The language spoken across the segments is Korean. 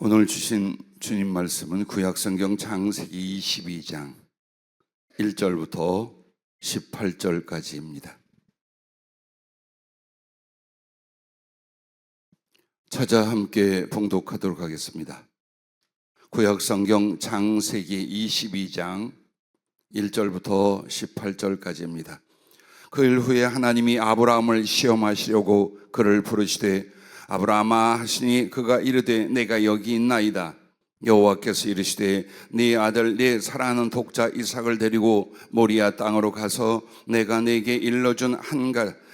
오늘 주신 주님 말씀은 구약성경 창세기 22장 1절부터 18절까지입니다. 찾아 함께 봉독하도록 하겠습니다. 구약성경 창세기 22장 1절부터 18절까지입니다. 그 일 후에 하나님이 아브라함을 시험하시려고 그를 부르시되 아브라함아 하시니 그가 이르되 내가 여기 있나이다. 여호와께서 이르시되 네 아들 네 사랑하는 독자 이삭을 데리고 모리아 땅으로 가서 내가 네게 일러준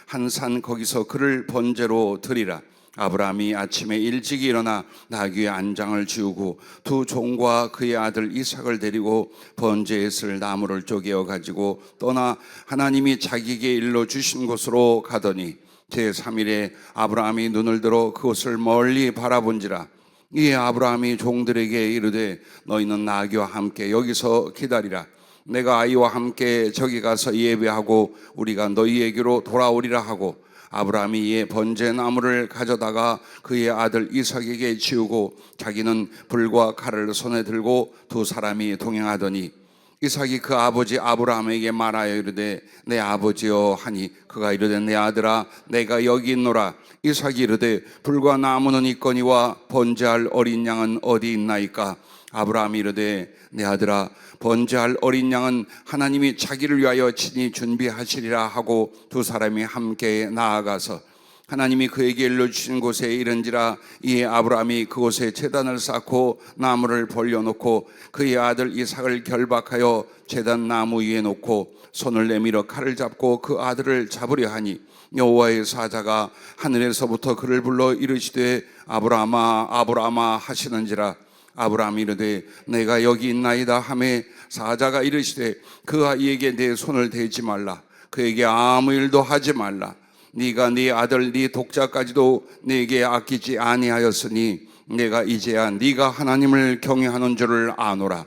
한 산 거기서 그를 번제로 드리라. 아브라함이 아침에 일찍 일어나 나귀의 안장을 지우고 두 종과 그의 아들 이삭을 데리고 번제에 쓸 나무를 쪼개어 가지고 떠나 하나님이 자기에게 일러주신 곳으로 가더니 제3일에 아브라함이 눈을 들어 그곳을 멀리 바라본지라. 이에 아브라함이 종들에게 이르되 너희는 나귀와 함께 여기서 기다리라. 내가 아이와 함께 저기 가서 예배하고 우리가 너희에게로 돌아오리라 하고 아브라함이 이에 번제 나무를 가져다가 그의 아들 이삭에게 지우고 자기는 불과 칼을 손에 들고 두 사람이 동행하더니 이삭이 그 아버지 아브라함에게 말하여 이르되 내 아버지여 하니 그가 이르되 내 아들아 내가 여기 있노라. 이삭이 이르되 불과 나무는 있거니와 번제할 어린 양은 어디 있나이까. 아브라함이 이르되 내 아들아 번제할 어린 양은 하나님이 자기를 위하여 친히 준비하시리라 하고 두 사람이 함께 나아가서 하나님이 그에게 일러주신 곳에 이른지라. 이에 아브라함이 그곳에 제단을 쌓고 나무를 벌려놓고 그의 아들 이삭을 결박하여 제단 나무 위에 놓고 손을 내밀어 칼을 잡고 그 아들을 잡으려 하니 여호와의 사자가 하늘에서부터 그를 불러 이르시되 아브라함아 아브라함아 하시는지라. 아브라함이 이르되 내가 여기 있나이다 하매 사자가 이르시되 그 아이에게 내 손을 대지 말라. 그에게 아무 일도 하지 말라. 네가 네 아들 네 독자까지도 네게 아끼지 아니하였으니 내가 이제야 네가 하나님을 경외하는 줄을 아노라.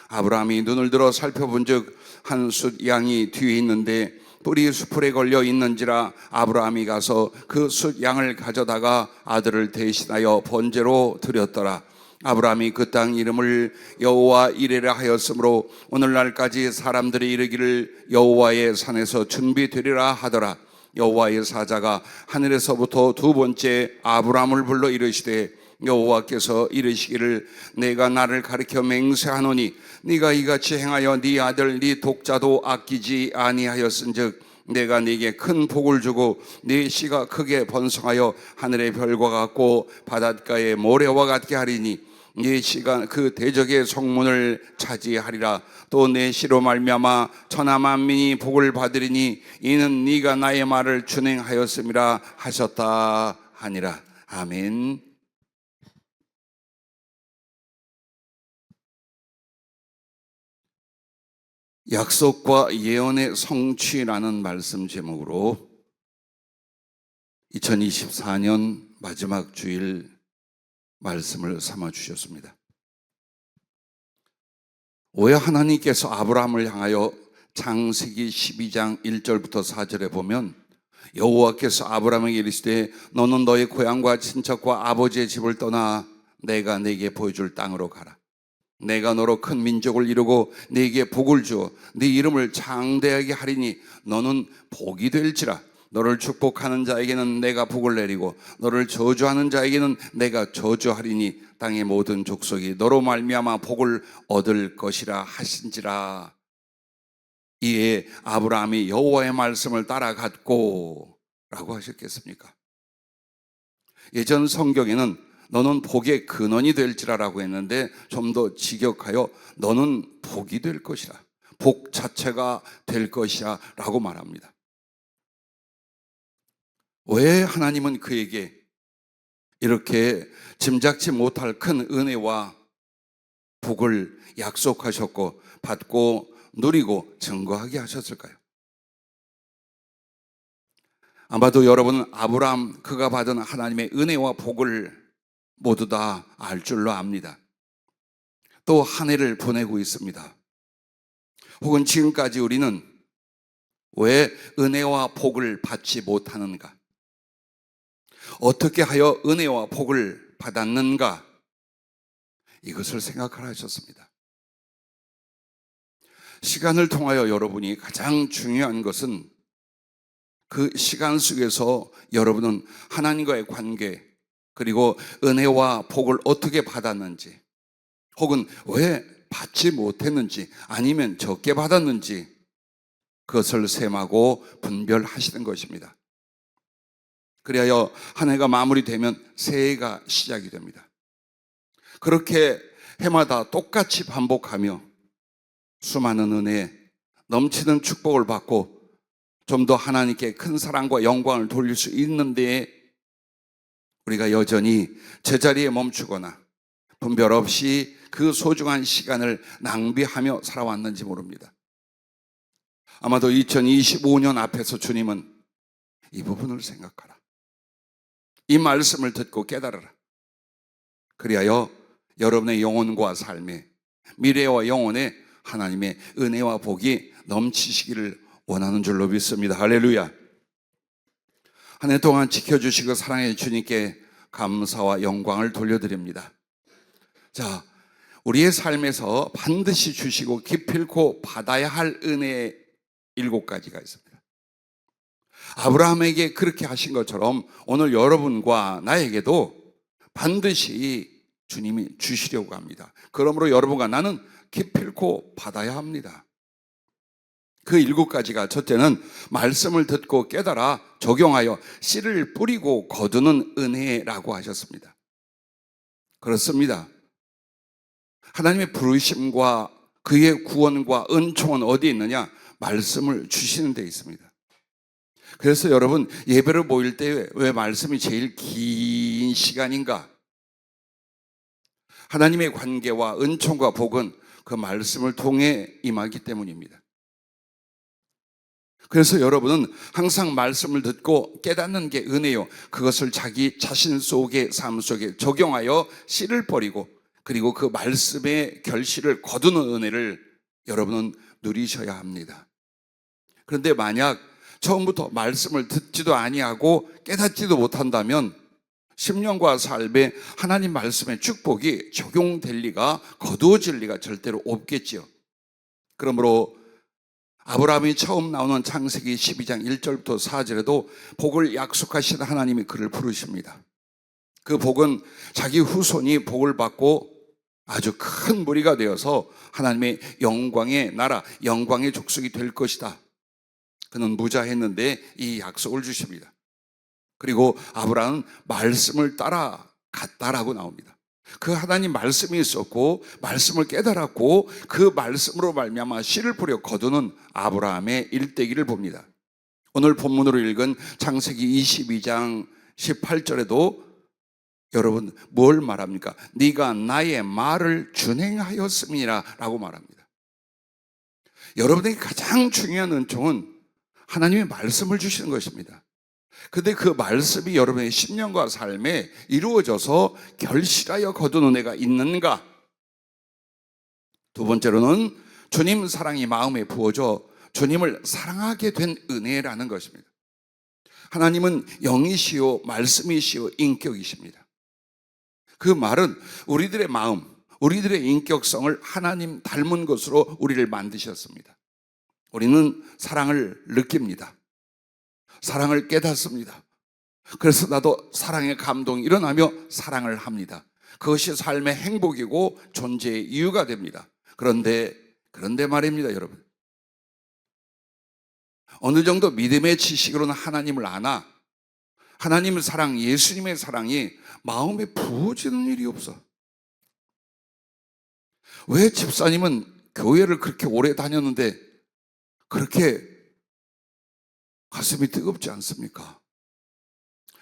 아브라함이 눈을 들어 살펴본즉 한 숫 양이 뒤에 있는데 뿔이 수풀에 걸려 있는지라. 아브라함이 가서 그 숫 양을 가져다가 아들을 대신하여 번제로 드렸더라. 아브라함이 그 땅 이름을 여호와 이레라 하였으므로 오늘날까지 사람들이 이르기를 여호와의 산에서 준비되리라 하더라. 여호와의 사자가 하늘에서부터 두 번째 아브라함을 불러 이르시되 여호와께서 이르시기를 내가 나를 가리켜 맹세하노니 네가 이같이 행하여 네 아들 네 독자도 아끼지 아니하였은즉 내가 네게 큰 복을 주고 네 씨가 크게 번성하여 하늘의 별과 같고 바닷가의 모래와 같게 하리니 네 씨가 그 대적의 성문을 차지하리라. 또 내 씨로 말미암아 천하 만민이 복을 받으리니 이는 네가 나의 말을 준행하였음이라 하셨다 하니라. 아멘. 약속과 예언의 성취라는 말씀 제목으로 2024년 마지막 주일 말씀을 삼아 주셨습니다. 왜 하나님께서 아브라함을 향하여 창세기 12장 1절부터 4절에 보면 여호와께서 아브라함에게 이르시되 너는 너의 고향과 친척과 아버지의 집을 떠나 내가 네게 보여줄 땅으로 가라. 내가 너로 큰 민족을 이루고 네게 복을 주어 네 이름을 장대하게 하리니 너는 복이 될지라. 너를 축복하는 자에게는 내가 복을 내리고 너를 저주하는 자에게는 내가 저주하리니 땅의 모든 족속이 너로 말미암아 복을 얻을 것이라 하신지라. 이에 아브라함이 여호와의 말씀을 따라갔고 라고 하셨겠습니까? 예전 성경에는 너는 복의 근원이 될지라라고 했는데 좀 더 직역하여 너는 복이 될 것이라, 복 자체가 될 것이야 라고 말합니다. 왜 하나님은 그에게 이렇게 짐작치 못할 큰 은혜와 복을 약속하셨고 받고 누리고 증거하게 하셨을까요? 아마도 여러분은 아브라함 그가 받은 하나님의 은혜와 복을 모두 다 알 줄로 압니다. 또 한 해를 보내고 있습니다. 혹은 지금까지 우리는 왜 은혜와 복을 받지 못하는가? 어떻게 하여 은혜와 복을 받았는가? 이것을 생각하라 하셨습니다. 시간을 통하여 여러분이 가장 중요한 것은 그 시간 속에서 여러분은 하나님과의 관계, 그리고 은혜와 복을 어떻게 받았는지, 혹은 왜 받지 못했는지, 아니면 적게 받았는지, 그것을 셈하고 분별하시는 것입니다. 그리하여 한 해가 마무리되면 새 해가 시작이 됩니다. 그렇게 해마다 똑같이 반복하며 수많은 은혜, 넘치는 축복을 받고 좀 더 하나님께 큰 사랑과 영광을 돌릴 수 있는데, 우리가 여전히 제자리에 멈추거나 분별 없이 그 소중한 시간을 낭비하며 살아왔는지 모릅니다. 아마도 2025년 앞에서 주님은 이 부분을 생각하라, 이 말씀을 듣고 깨달으라. 그리하여 여러분의 영혼과 삶에, 미래와 영혼에 하나님의 은혜와 복이 넘치시기를 원하는 줄로 믿습니다. 할렐루야. 한 해 동안 지켜주시고 사랑해 주님께 감사와 영광을 돌려드립니다. 자, 우리의 삶에서 반드시 주시고 기필코 받아야 할 은혜의 7가지가 있습니다. 아브라함에게 그렇게 하신 것처럼 오늘 여러분과 나에게도 반드시 주님이 주시려고 합니다. 그러므로 여러분과 나는 기필코 받아야 합니다. 그 7가지가, 첫째는 말씀을 듣고 깨달아 적용하여 씨를 뿌리고 거두는 은혜라고 하셨습니다. 그렇습니다. 하나님의 부르심과 그의 구원과 은총은 어디에 있느냐? 말씀을 주시는 데 있습니다. 그래서 여러분, 예배를 모일 때 왜 말씀이 제일 긴 시간인가? 하나님의 관계와 은총과 복은 그 말씀을 통해 임하기 때문입니다. 그래서 여러분은 항상 말씀을 듣고 깨닫는 게 은혜요, 그것을 자기 자신 속의 삶 속에 적용하여 씨를 뿌리고, 그리고 그 말씀의 결실을 거두는 은혜를 여러분은 누리셔야 합니다. 그런데 만약 처음부터 말씀을 듣지도 아니하고 깨닫지도 못한다면 10년과 삶에 하나님 말씀의 축복이 적용될 리가, 거두어질 리가 절대로 없겠지요. 그러므로 아브라함이 처음 나오는 창세기 12장 1절부터 4절에도 복을 약속하신 하나님이 그를 부르십니다. 그 복은 자기 후손이 복을 받고 아주 큰 무리가 되어서 하나님의 영광의 나라, 영광의 족속이 될 것이다. 그는 무자했는데 이 약속을 주십니다. 그리고 아브라함은 말씀을 따라갔다라고 나옵니다. 그 하나님 말씀이 있었고 말씀을 깨달았고 그 말씀으로 말미암아 씨를 뿌려 거두는 아브라함의 일대기를 봅니다. 오늘 본문으로 읽은 창세기 22장 18절에도 여러분 뭘 말합니까? 네가 나의 말을 준행하였음이라 라고 말합니다. 여러분에게 가장 중요한 은총은 하나님의 말씀을 주시는 것입니다. 근데 그 말씀이 여러분의 심령과 삶에 이루어져서 결실하여 거두는 은혜가 있는가? 두 번째로는 주님 사랑이 마음에 부어져 주님을 사랑하게 된 은혜라는 것입니다. 하나님은 영이시요 말씀이시요 인격이십니다. 그 말은 우리들의 마음, 우리들의 인격성을 하나님 닮은 것으로 우리를 만드셨습니다. 우리는 사랑을 느낍니다. 사랑을 깨닫습니다. 그래서 나도 사랑의 감동이 일어나며 사랑을 합니다. 그것이 삶의 행복이고 존재의 이유가 됩니다. 그런데 말입니다, 여러분. 어느 정도 믿음의 지식으로는 하나님을 아나 하나님의 사랑, 예수님의 사랑이 마음에 부어지는 일이 없어. 왜 집사님은 교회를 그렇게 오래 다녔는데 그렇게 가슴이 뜨겁지 않습니까?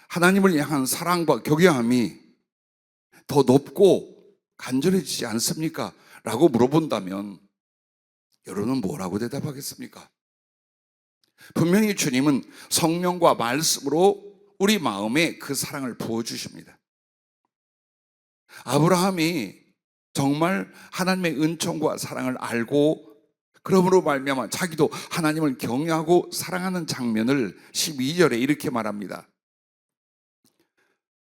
하나님을 향한 사랑과 경외함이 더 높고 간절해지지 않습니까? 라고 물어본다면 여러분은 뭐라고 대답하겠습니까? 분명히 주님은 성령과 말씀으로 우리 마음에 그 사랑을 부어주십니다. 아브라함이 정말 하나님의 은총과 사랑을 알고 그러므로 말미암아 자기도 하나님을 경외하고 사랑하는 장면을 12절에 이렇게 말합니다.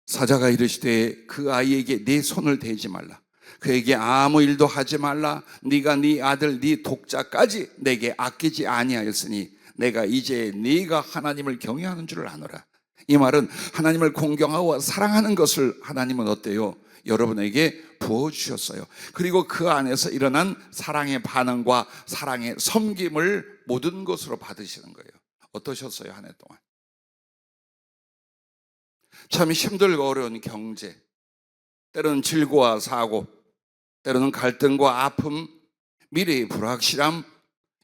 사자가 이르시되 그 아이에게 내 손을 대지 말라. 그에게 아무 일도 하지 말라. 네가 네 아들 네 독자까지 내게 아끼지 아니하였으니 내가 이제 네가 하나님을 경외하는 줄을 아노라. 이 말은 하나님을 공경하고 사랑하는 것을 하나님은 어때요? 여러분에게 부어주셨어요. 그리고 그 안에서 일어난 사랑의 반응과 사랑의 섬김을 모든 것으로 받으시는 거예요. 어떠셨어요? 한 해 동안 참 힘들고 어려운 경제, 때로는 질고와 사고, 때로는 갈등과 아픔, 미래의 불확실함,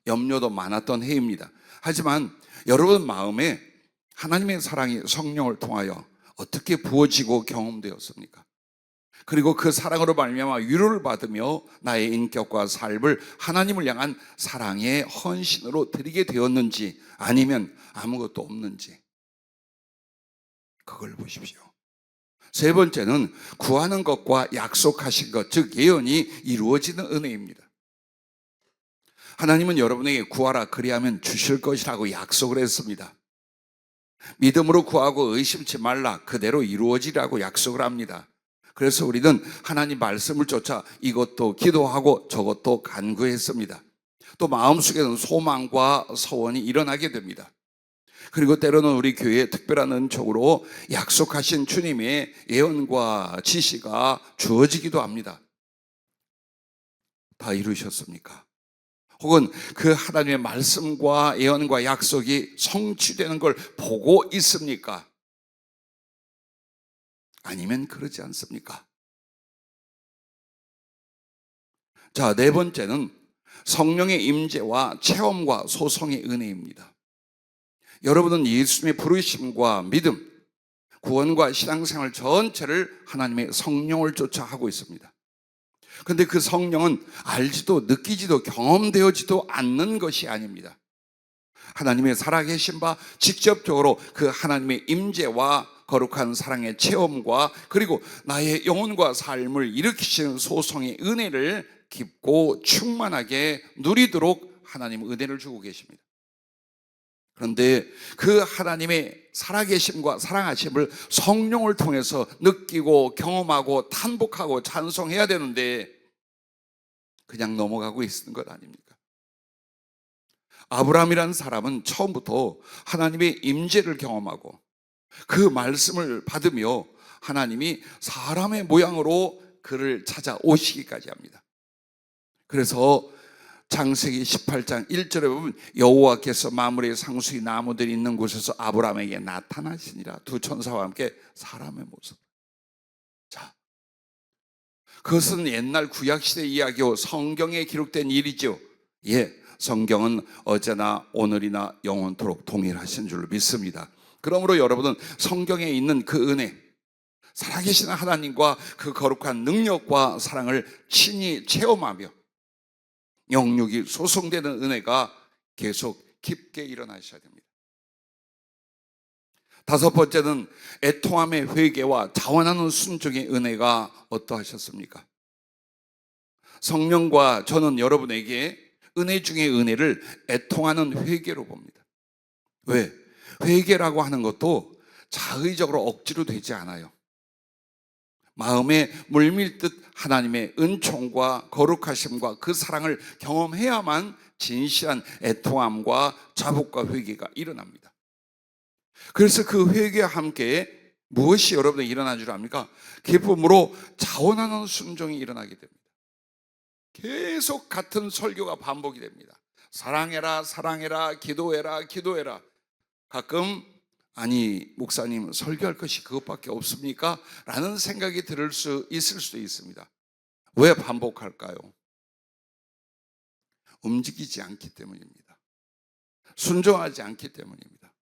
염려도 많았던 해입니다. 하지만 여러분 마음에 하나님의 사랑이 성령을 통하여 어떻게 부어지고 경험되었습니까? 그리고 그 사랑으로 말미암아 위로를 받으며 나의 인격과 삶을 하나님을 향한 사랑의 헌신으로 드리게 되었는지, 아니면 아무것도 없는지, 그걸 보십시오. 세 번째는 구하는 것과 약속하신 것, 즉 예언이 이루어지는 은혜입니다. 하나님은 여러분에게 구하라 그리하면 주실 것이라고 약속을 했습니다. 믿음으로 구하고 의심치 말라 그대로 이루어지라고 약속을 합니다. 그래서 우리는 하나님 말씀을 쫓아 이것도 기도하고 저것도 간구했습니다. 또 마음속에는 소망과 소원이 일어나게 됩니다. 그리고 때로는 우리 교회에 특별한 은총으로 약속하신 주님의 예언과 지시가 주어지기도 합니다. 다 이루셨습니까? 혹은 그 하나님의 말씀과 예언과 약속이 성취되는 걸 보고 있습니까? 아니면 그러지 않습니까? 자, 네 번째는 성령의 임재와 체험과 소성의 은혜입니다. 여러분은 예수님의 부르심과 믿음, 구원과 신앙생활 전체를 하나님의 성령을 쫓아 하고 있습니다. 그런데 그 성령은 알지도 느끼지도 경험되어지도 않는 것이 아닙니다. 하나님의 살아계신 바 직접적으로 그 하나님의 임재와 거룩한 사랑의 체험과 그리고 나의 영혼과 삶을 일으키시는 소성의 은혜를 깊고 충만하게 누리도록 하나님 은혜를 주고 계십니다. 그런데 그 하나님의 살아계심과 사랑하심을 성령을 통해서 느끼고 경험하고 탄복하고 찬송해야 되는데 그냥 넘어가고 있는 것 아닙니까? 아브라함이라는 사람은 처음부터 하나님의 임재를 경험하고 그 말씀을 받으며 하나님이 사람의 모양으로 그를 찾아오시기까지 합니다. 그래서 창세기 18장 1절에 보면 여호와께서 마므레 상수리 나무들이 있는 곳에서 아브라함에게 나타나시니라. 두 천사와 함께 사람의 모습. 자, 그것은 옛날 구약시대 이야기요 성경에 기록된 일이죠. 예, 성경은 어제나 오늘이나 영원토록 동일하신 줄로 믿습니다. 그러므로 여러분은 성경에 있는 그 은혜, 살아계신 하나님과 그 거룩한 능력과 사랑을 친히 체험하며 영육이 소성되는 은혜가 계속 깊게 일어나셔야 됩니다. 다섯 번째는 애통함의 회개와 자원하는 순종의 은혜가 어떠하셨습니까? 성령과 저는 여러분에게 은혜 중의 은혜를 애통하는 회개로 봅니다. 왜? 회개라고 하는 것도 자의적으로 억지로 되지 않아요. 마음에 물밀듯 하나님의 은총과 거룩하심과 그 사랑을 경험해야만 진실한 애통함과 자복과 회개가 일어납니다. 그래서 그 회개와 함께 무엇이 여러분에게 일어난 줄 압니까? 기쁨으로 자원하는 순종이 일어나게 됩니다. 계속 같은 설교가 반복이 됩니다. 사랑해라, 사랑해라, 기도해라, 기도해라. 가끔 아니 목사님 설교할 것이 그것밖에 없습니까? 라는 생각이 들 수 있을 수도 있습니다. 왜 반복할까요? 움직이지 않기 때문입니다. 순종하지 않기 때문입니다.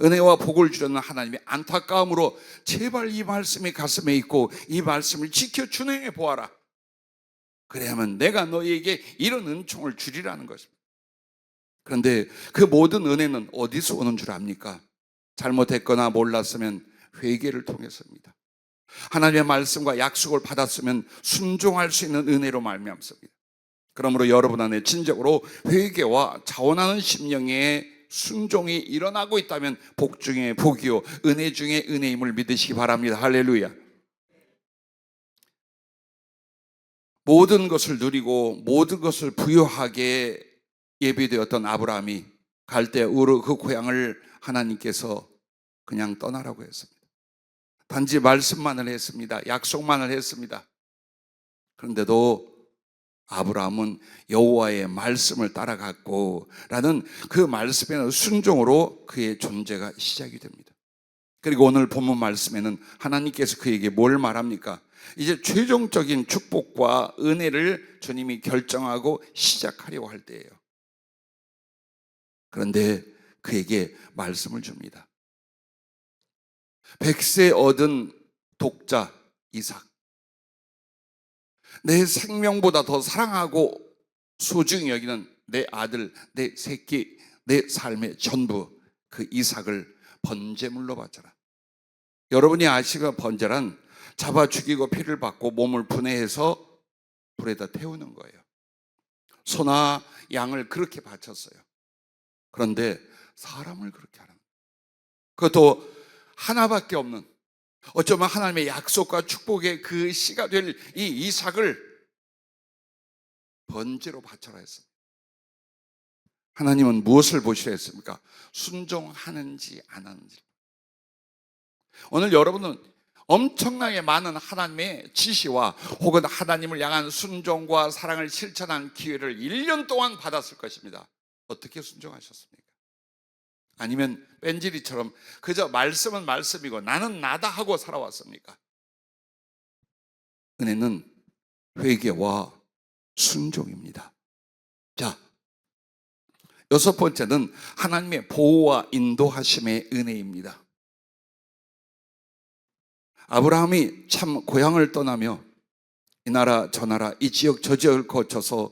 은혜와 복을 주려는 하나님의 안타까움으로 제발 이 말씀이 가슴에 있고 이 말씀을 지켜 준행해 보아라. 그래야만 내가 너희에게 이런 은총을 주리라는 것입니다. 그런데 그 모든 은혜는 어디서 오는 줄 압니까? 잘못했거나 몰랐으면 회개를 통해서입니다. 하나님의 말씀과 약속을 받았으면 순종할 수 있는 은혜로 말미암습니다. 그러므로 여러분 안에 진정으로 회개와 자원하는 심령의 순종이 일어나고 있다면 복 중에 복이요 은혜 중에 은혜임을 믿으시기 바랍니다. 할렐루야. 모든 것을 누리고 모든 것을 부유하게 예비되었던 아브라함이 갈대 우르 그 고향을 하나님께서 그냥 떠나라고 했습니다. 단지 말씀만을 했습니다. 약속만을 했습니다. 그런데도 아브라함은 여호와의 말씀을 따라갔고 라는 그 말씀에는 순종으로 그의 존재가 시작이 됩니다. 그리고 오늘 본문 말씀에는 하나님께서 그에게 뭘 말합니까? 이제 최종적인 축복과 은혜를 주님이 결정하고 시작하려고 할 때예요. 그런데 그에게 말씀을 줍니다. 100세 얻은 독자 이삭, 내 생명보다 더 사랑하고 소중히 여기는 내 아들, 내 새끼, 내 삶의 전부, 그 이삭을 번제물로 바쳐라. 여러분이 아시고 번제란 잡아 죽이고 피를 받고 몸을 분해해서 불에다 태우는 거예요. 소나 양을 그렇게 바쳤어요. 그런데 사람을 그렇게 하는, 그것도 하나밖에 없는, 어쩌면 하나님의 약속과 축복의 그 씨가 될 이 이삭을 번제로 바쳐라 했습니다. 하나님은 무엇을 보시려 했습니까? 순종하는지 안 하는지. 오늘 여러분은 엄청나게 많은 하나님의 지시와 혹은 하나님을 향한 순종과 사랑을 실천한 기회를 1년 동안 받았을 것입니다. 어떻게 순종하셨습니까? 아니면 뺀질이처럼 그저 말씀은 말씀이고 나는 나다 하고 살아왔습니까? 은혜는 회개와 순종입니다. 자, 여섯 번째는 하나님의 보호와 인도하심의 은혜입니다. 아브라함이 참 고향을 떠나며 이 나라 저 나라 이 지역 저 지역을 거쳐서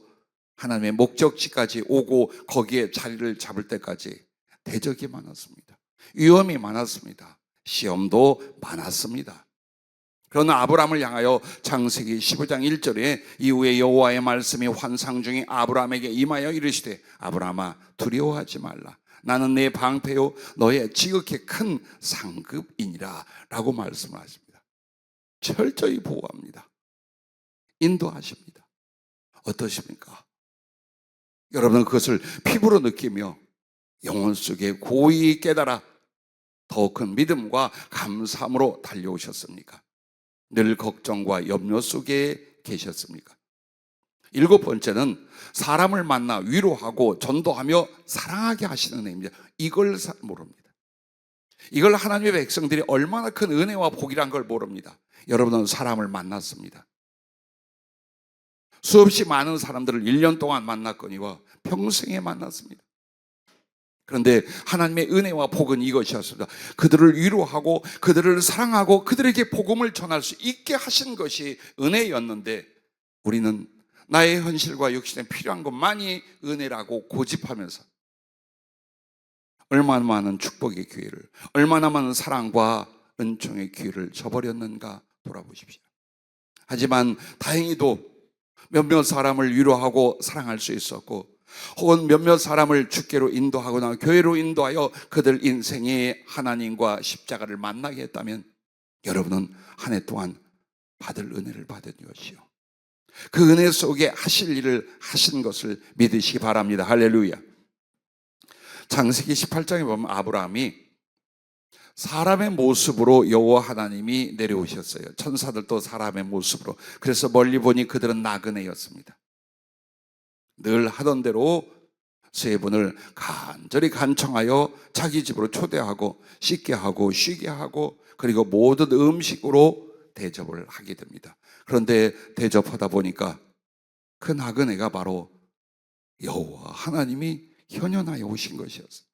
하나님의 목적지까지 오고 거기에 자리를 잡을 때까지 대적이 많았습니다. 위험이 많았습니다. 시험도 많았습니다. 그러나 아브라함을 향하여 창세기 15장 1절에 이후에 여호와의 말씀이 환상 중에 아브라함에게 임하여 이르시되 아브라함아 두려워하지 말라. 나는 내 방패요 너의 지극히 큰 상급이니라 라고 말씀을 하십니다. 철저히 보호합니다. 인도하십니다. 어떠십니까? 여러분은 그것을 피부로 느끼며 영혼 속에 고이 깨달아 더 큰 믿음과 감사함으로 달려오셨습니까? 늘 걱정과 염려 속에 계셨습니까? 일곱 번째는 사람을 만나 위로하고 전도하며 사랑하게 하시는 은혜입니다. 이걸 모릅니다. 이걸 하나님의 백성들이 얼마나 큰 은혜와 복이란 걸 모릅니다. 여러분은 사람을 만났습니다. 수없이 많은 사람들을 1년 동안 만났거니와 평생에 만났습니다. 그런데 하나님의 은혜와 복은 이것이었습니다. 그들을 위로하고 그들을 사랑하고 그들에게 복음을 전할 수 있게 하신 것이 은혜였는데 우리는 나의 현실과 육신에 필요한 것만이 은혜라고 고집하면서 얼마나 많은 축복의 기회를, 얼마나 많은 사랑과 은총의 기회를 저버렸는가 돌아보십시오. 하지만 다행히도 몇몇 사람을 위로하고 사랑할 수 있었고 혹은 몇몇 사람을 주께로 인도하거나 교회로 인도하여 그들 인생에 하나님과 십자가를 만나게 했다면 여러분은 한 해 동안 받을 은혜를 받은 것이요, 그 은혜 속에 하실 일을 하신 것을 믿으시기 바랍니다. 할렐루야. 창세기 18장에 보면 아브라함이 사람의 모습으로 여호와 하나님이 내려오셨어요. 천사들도 사람의 모습으로. 그래서 멀리 보니 그들은 나그네였습니다. 늘 하던 대로 세 분을 간절히 간청하여 자기 집으로 초대하고 씻게 하고 쉬게 하고 그리고 모든 음식으로 대접을 하게 됩니다. 그런데 대접하다 보니까 그 나그네가 바로 여호와 하나님이 현현하여 오신 것이었어요.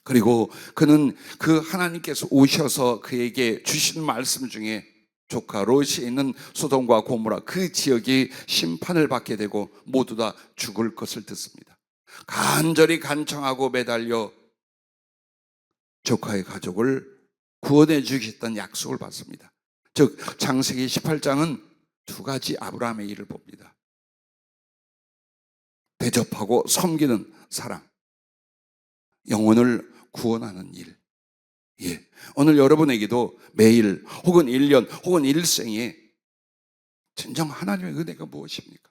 그리고 그는 그 하나님께서 오셔서 그에게 주신 말씀 중에 조카 롯이 있는 소돔과 고모라 그 지역이 심판을 받게 되고 모두 다 죽을 것을 듣습니다. 간절히 간청하고 매달려 조카의 가족을 구원해 주시겠다는 약속을 받습니다. 즉 창세기 18장은 두 가지 아브라함의 일을 봅니다. 대접하고 섬기는 사랑, 영혼을 구원하는 일. 오늘 여러분에게도 매일 혹은 1년 혹은 일생에 진정 하나님의 은혜가 무엇입니까?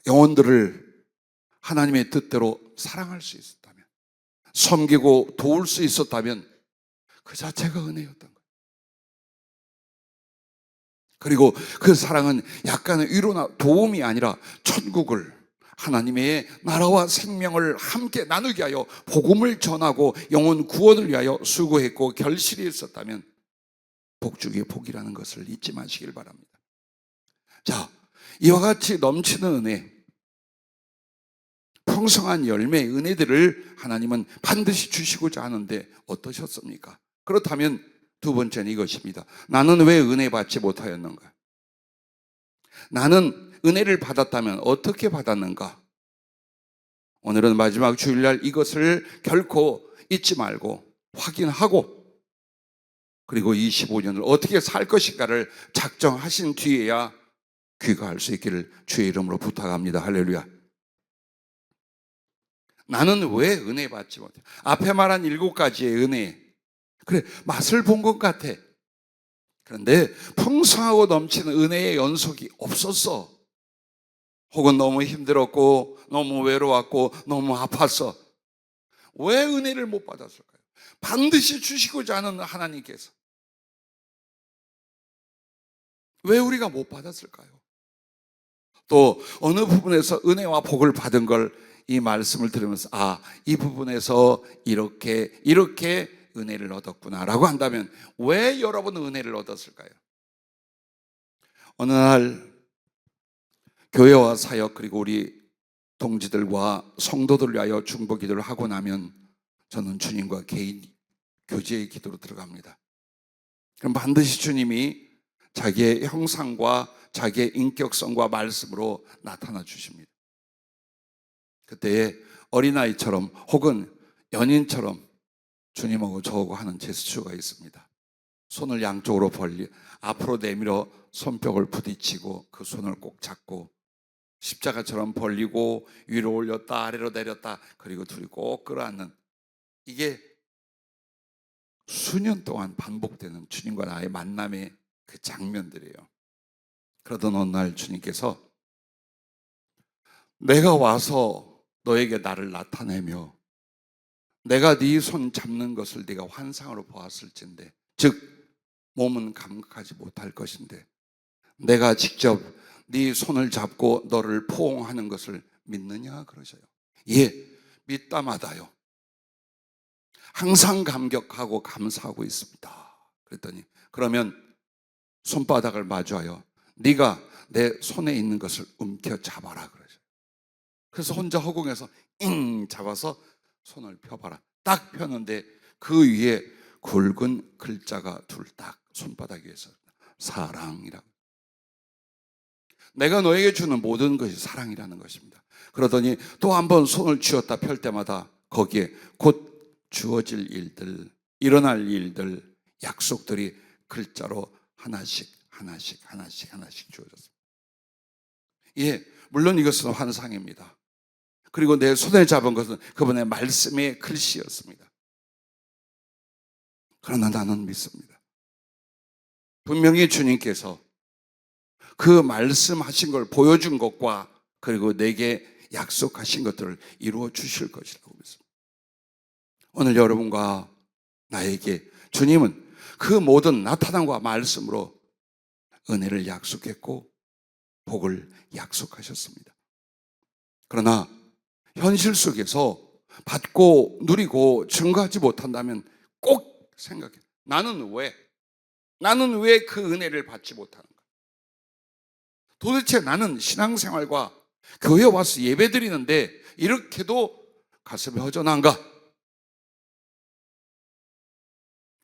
영혼들을 하나님의 뜻대로 사랑할 수 있었다면, 섬기고 도울 수 있었다면 그 자체가 은혜였던 거예요. 그리고 그 사랑은 약간의 위로나 도움이 아니라 천국을, 하나님의 나라와 생명을 함께 나누게 하여 복음을 전하고 영혼 구원을 위하여 수고했고 결실이 있었다면 복중의 복이라는 것을 잊지 마시길 바랍니다. 자, 이와 같이 넘치는 은혜, 풍성한 열매의 은혜들을 하나님은 반드시 주시고자 하는데 어떠셨습니까? 그렇다면 두 번째는 이것입니다. 나는 왜 은혜 받지 못하였는가? 나는 은혜를 받았다면 어떻게 받았는가? 오늘은 마지막 주일날 이것을 결코 잊지 말고 확인하고, 그리고 25년을 어떻게 살 것인가를 작정하신 뒤에야 귀가할 수 있기를 주의 이름으로 부탁합니다. 할렐루야. 나는 왜 은혜 받지 못해? 앞에 말한 7가지의 은혜, 그래, 맛을 본 것 같아. 그런데 풍성하고 넘치는 은혜의 연속이 없었어. 혹은 너무 힘들었고 너무 외로웠고 너무 아팠어. 왜 은혜를 못 받았을까요? 반드시 주시고자 하는 하나님께서 왜 우리가 못 받았을까요? 또 어느 부분에서 은혜와 복을 받은 걸 이 말씀을 들으면서 이 부분에서 이렇게 은혜를 얻었구나라고 한다면 왜 여러분은 은혜를 얻었을까요? 어느 날 교회와 사역, 그리고 우리 동지들과 성도들을 위하여 중보 기도를 하고 나면 저는 주님과 개인 교제의 기도로 들어갑니다. 그럼 반드시 주님이 자기의 형상과 자기의 인격성과 말씀으로 나타나 주십니다. 그때 어린아이처럼 혹은 연인처럼 주님하고 저하고 하는 제스처가 있습니다. 손을 양쪽으로 앞으로 내밀어 손뼉을 부딪히고 그 손을 꼭 잡고 십자가처럼 벌리고 위로 올렸다 아래로 내렸다, 그리고 둘이 꼭 끌어안는, 이게 수년 동안 반복되는 주님과 나의 만남의 그 장면들이에요. 그러던 어느 날 주님께서 내가 와서 너에게 나를 나타내며 내가 네 손 잡는 것을 네가 환상으로 보았을진데, 즉 몸은 감각하지 못할 것인데 내가 직접 네 손을 잡고 너를 포옹하는 것을 믿느냐 그러셔요. 예, 믿다마다요. 항상 감격하고 감사하고 있습니다. 그랬더니 그러면 손바닥을 마주하여 네가 내 손에 있는 것을 움켜 잡아라 그러죠. 그래서 혼자 허공에서 잡아서 손을 펴봐라. 딱 펴는데 그 위에 굵은 글자가 둘 딱 손바닥 위에서 사랑이라고. 내가 너에게 주는 모든 것이 사랑이라는 것입니다. 그러더니 또 한 번 손을 쥐었다 펼 때마다 거기에 곧 주어질 일들, 일어날 일들, 약속들이 글자로 하나씩 주어졌습니다. 예, 물론 이것은 환상입니다. 그리고 내 손에 잡은 것은 그분의 말씀의 글씨였습니다. 그러나 나는 믿습니다. 분명히 주님께서 그 말씀하신 걸 보여준 것과 그리고 내게 약속하신 것들을 이루어 주실 것이라고 믿습니다. 오늘 여러분과 나에게 주님은 그 모든 나타남과 말씀으로 은혜를 약속했고 복을 약속하셨습니다. 그러나 현실 속에서 받고 누리고 증거하지 못한다면 꼭 생각해. 나는 왜 그 은혜를 받지 못하는가? 도대체 나는 신앙생활과 교회 와서 예배 드리는데 이렇게도 가슴이 허전한가?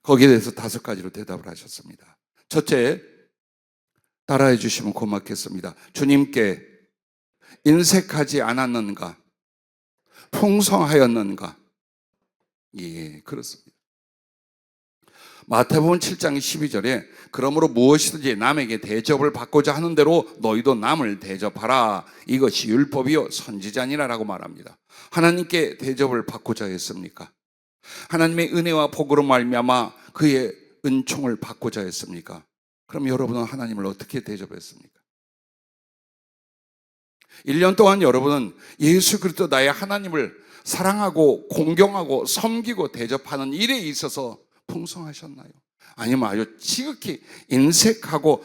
거기에 대해서 5가지로 대답을 하셨습니다. 첫째, 따라해 주시면 고맙겠습니다. 주님께 인색하지 않았는가? 풍성하였는가? 예, 그렇습니다. 마태복음 7장 12절에 그러므로 무엇이든지 남에게 대접을 받고자 하는 대로 너희도 남을 대접하라. 이것이 율법이요 선지자니라라고 말합니다. 하나님께 대접을 받고자 했습니까? 하나님의 은혜와 복으로 말미암아 그의 은총을 받고자 했습니까? 그럼 여러분은 하나님을 어떻게 대접했습니까? 1년 동안 여러분은 예수 그리스도 나의 하나님을 사랑하고 공경하고 섬기고 대접하는 일에 있어서 풍성하셨나요? 아니면 아주 지극히 인색하고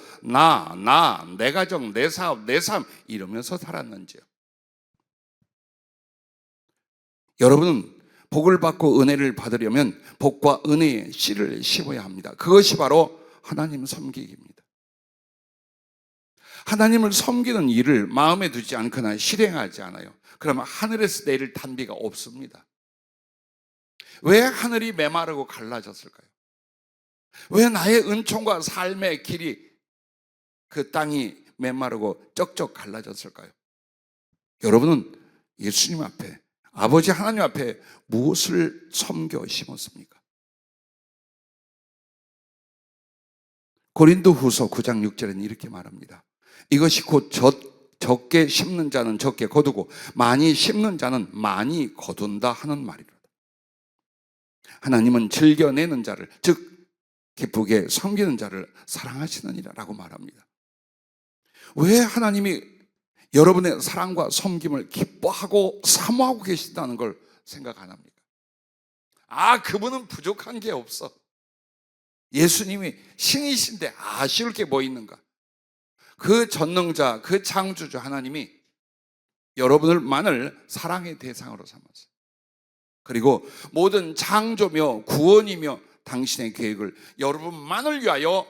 내 가정, 내 사업, 내 삶 이러면서 살았는지요? 여러분은 복을 받고 은혜를 받으려면 복과 은혜의 씨를 심어야 합니다. 그것이 바로 하나님 섬기기입니다. 하나님을 섬기는 일을 마음에 두지 않거나 실행하지 않아요. 그러면 하늘에서 내릴 단비가 없습니다. 왜 하늘이 메마르고 갈라졌을까요? 왜 나의 은총과 삶의 길이, 그 땅이 메마르고 쩍쩍 갈라졌을까요? 여러분은 예수님 앞에, 아버지 하나님 앞에 무엇을 섬겨 심었습니까? 고린도후서 9장 6절에는 이렇게 말합니다. 이것이 곧 적게 심는 자는 적게 거두고 많이 심는 자는 많이 거둔다 하는 말이로다. 하나님은 즐겨내는 자를, 즉 기쁘게 섬기는 자를 사랑하시느니라 라고 말합니다. 왜 하나님이 여러분의 사랑과 섬김을 기뻐하고 사모하고 계신다는 걸 생각 안 합니까? 그분은 부족한 게 없어. 예수님이 신이신데 아쉬울 게 뭐 있는가? 그 전능자, 그 창조주 하나님이 여러분을만을 사랑의 대상으로 삼았어요. 그리고 모든 창조며 구원이며 당신의 계획을 여러분만을 위하여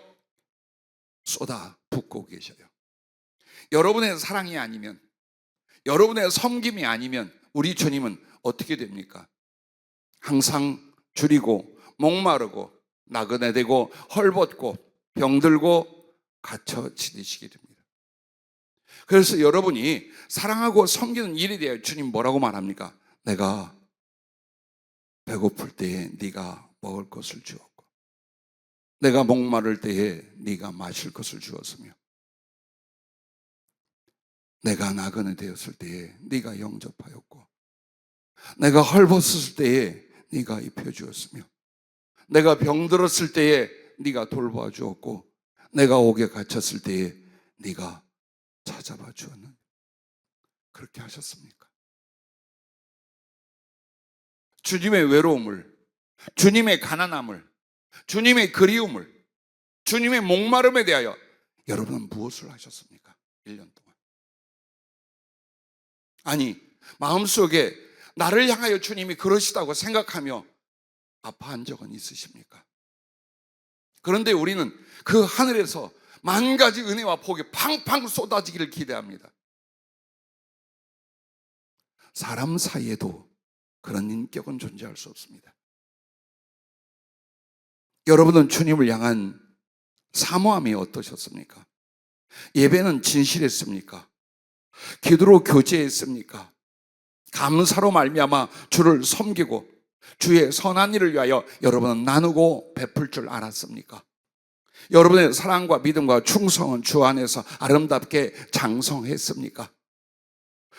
쏟아 붓고 계셔요. 여러분의 사랑이 아니면, 여러분의 섬김이 아니면 우리 주님은 어떻게 됩니까? 항상 줄이고 목마르고 나그네되고 헐벗고 병들고 갇혀 지내시게 됩니다. 그래서 여러분이 사랑하고 섬기는 일에 대해 주님 뭐라고 말합니까? 내가 배고플 때에 네가 먹을 것을 주었고, 내가 목마를 때에 네가 마실 것을 주었으며, 내가 나그네 되었을 때에 네가 영접하였고, 내가 헐벗었을 때에 네가 입혀주었으며, 내가 병들었을 때에 네가 돌봐 주었고, 내가 옥에 갇혔을 때에 네가 찾아봐 주었는. 그렇게 하셨습니까? 주님의 외로움을, 주님의 가난함을, 주님의 그리움을, 주님의 목마름에 대하여 여러분은 무엇을 하셨습니까? 1년 동안. 아니, 마음속에 나를 향하여 주님이 그러시다고 생각하며 아파한 적은 있으십니까? 그런데 우리는 그 하늘에서 만 가지 은혜와 복이 팡팡 쏟아지기를 기대합니다. 사람 사이에도 그런 인격은 존재할 수 없습니다. 여러분은 주님을 향한 사모함이 어떠셨습니까? 예배는 진실했습니까? 기도로 교제했습니까? 감사로 말미암아 주를 섬기고 주의 선한 일을 위하여 여러분은 나누고 베풀 줄 알았습니까? 여러분의 사랑과 믿음과 충성은 주 안에서 아름답게 장성했습니까?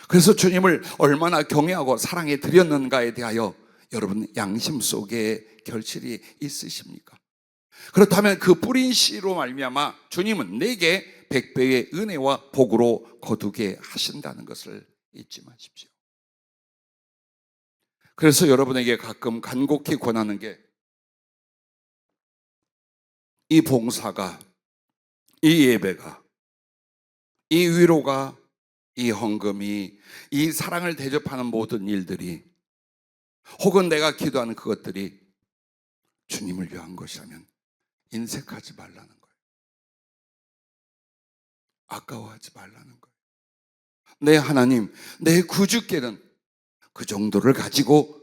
그래서 주님을 얼마나 경외하고 사랑해 드렸는가에 대하여 여러분 양심 속에 결실이 있으십니까? 그렇다면 그 뿌린 씨로 말미암아 주님은 내게 100배의 은혜와 복으로 거두게 하신다는 것을 잊지 마십시오. 그래서 여러분에게 가끔 간곡히 권하는 게, 이 봉사가, 이 예배가, 이 위로가, 이 헌금이, 이 사랑을 대접하는 모든 일들이, 혹은 내가 기도하는 그것들이 주님을 위한 것이라면 인색하지 말라는 거예요. 아까워하지 말라는 거예요. 내 하나님, 내 구주께는 그 정도를 가지고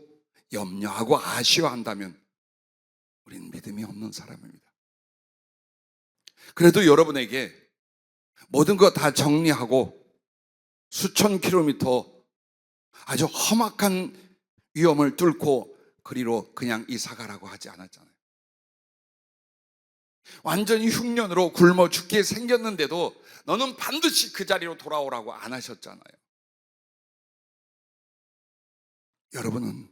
염려하고 아쉬워한다면 우리는 믿음이 없는 사람입니다. 그래도 여러분에게 모든 거 다 정리하고 수천 킬로미터 아주 험악한 위험을 뚫고 그리로 그냥 이사 가라고 하지 않았잖아요. 완전히 흉년으로 굶어 죽게 생겼는데도 너는 반드시 그 자리로 돌아오라고 안 하셨잖아요. 여러분은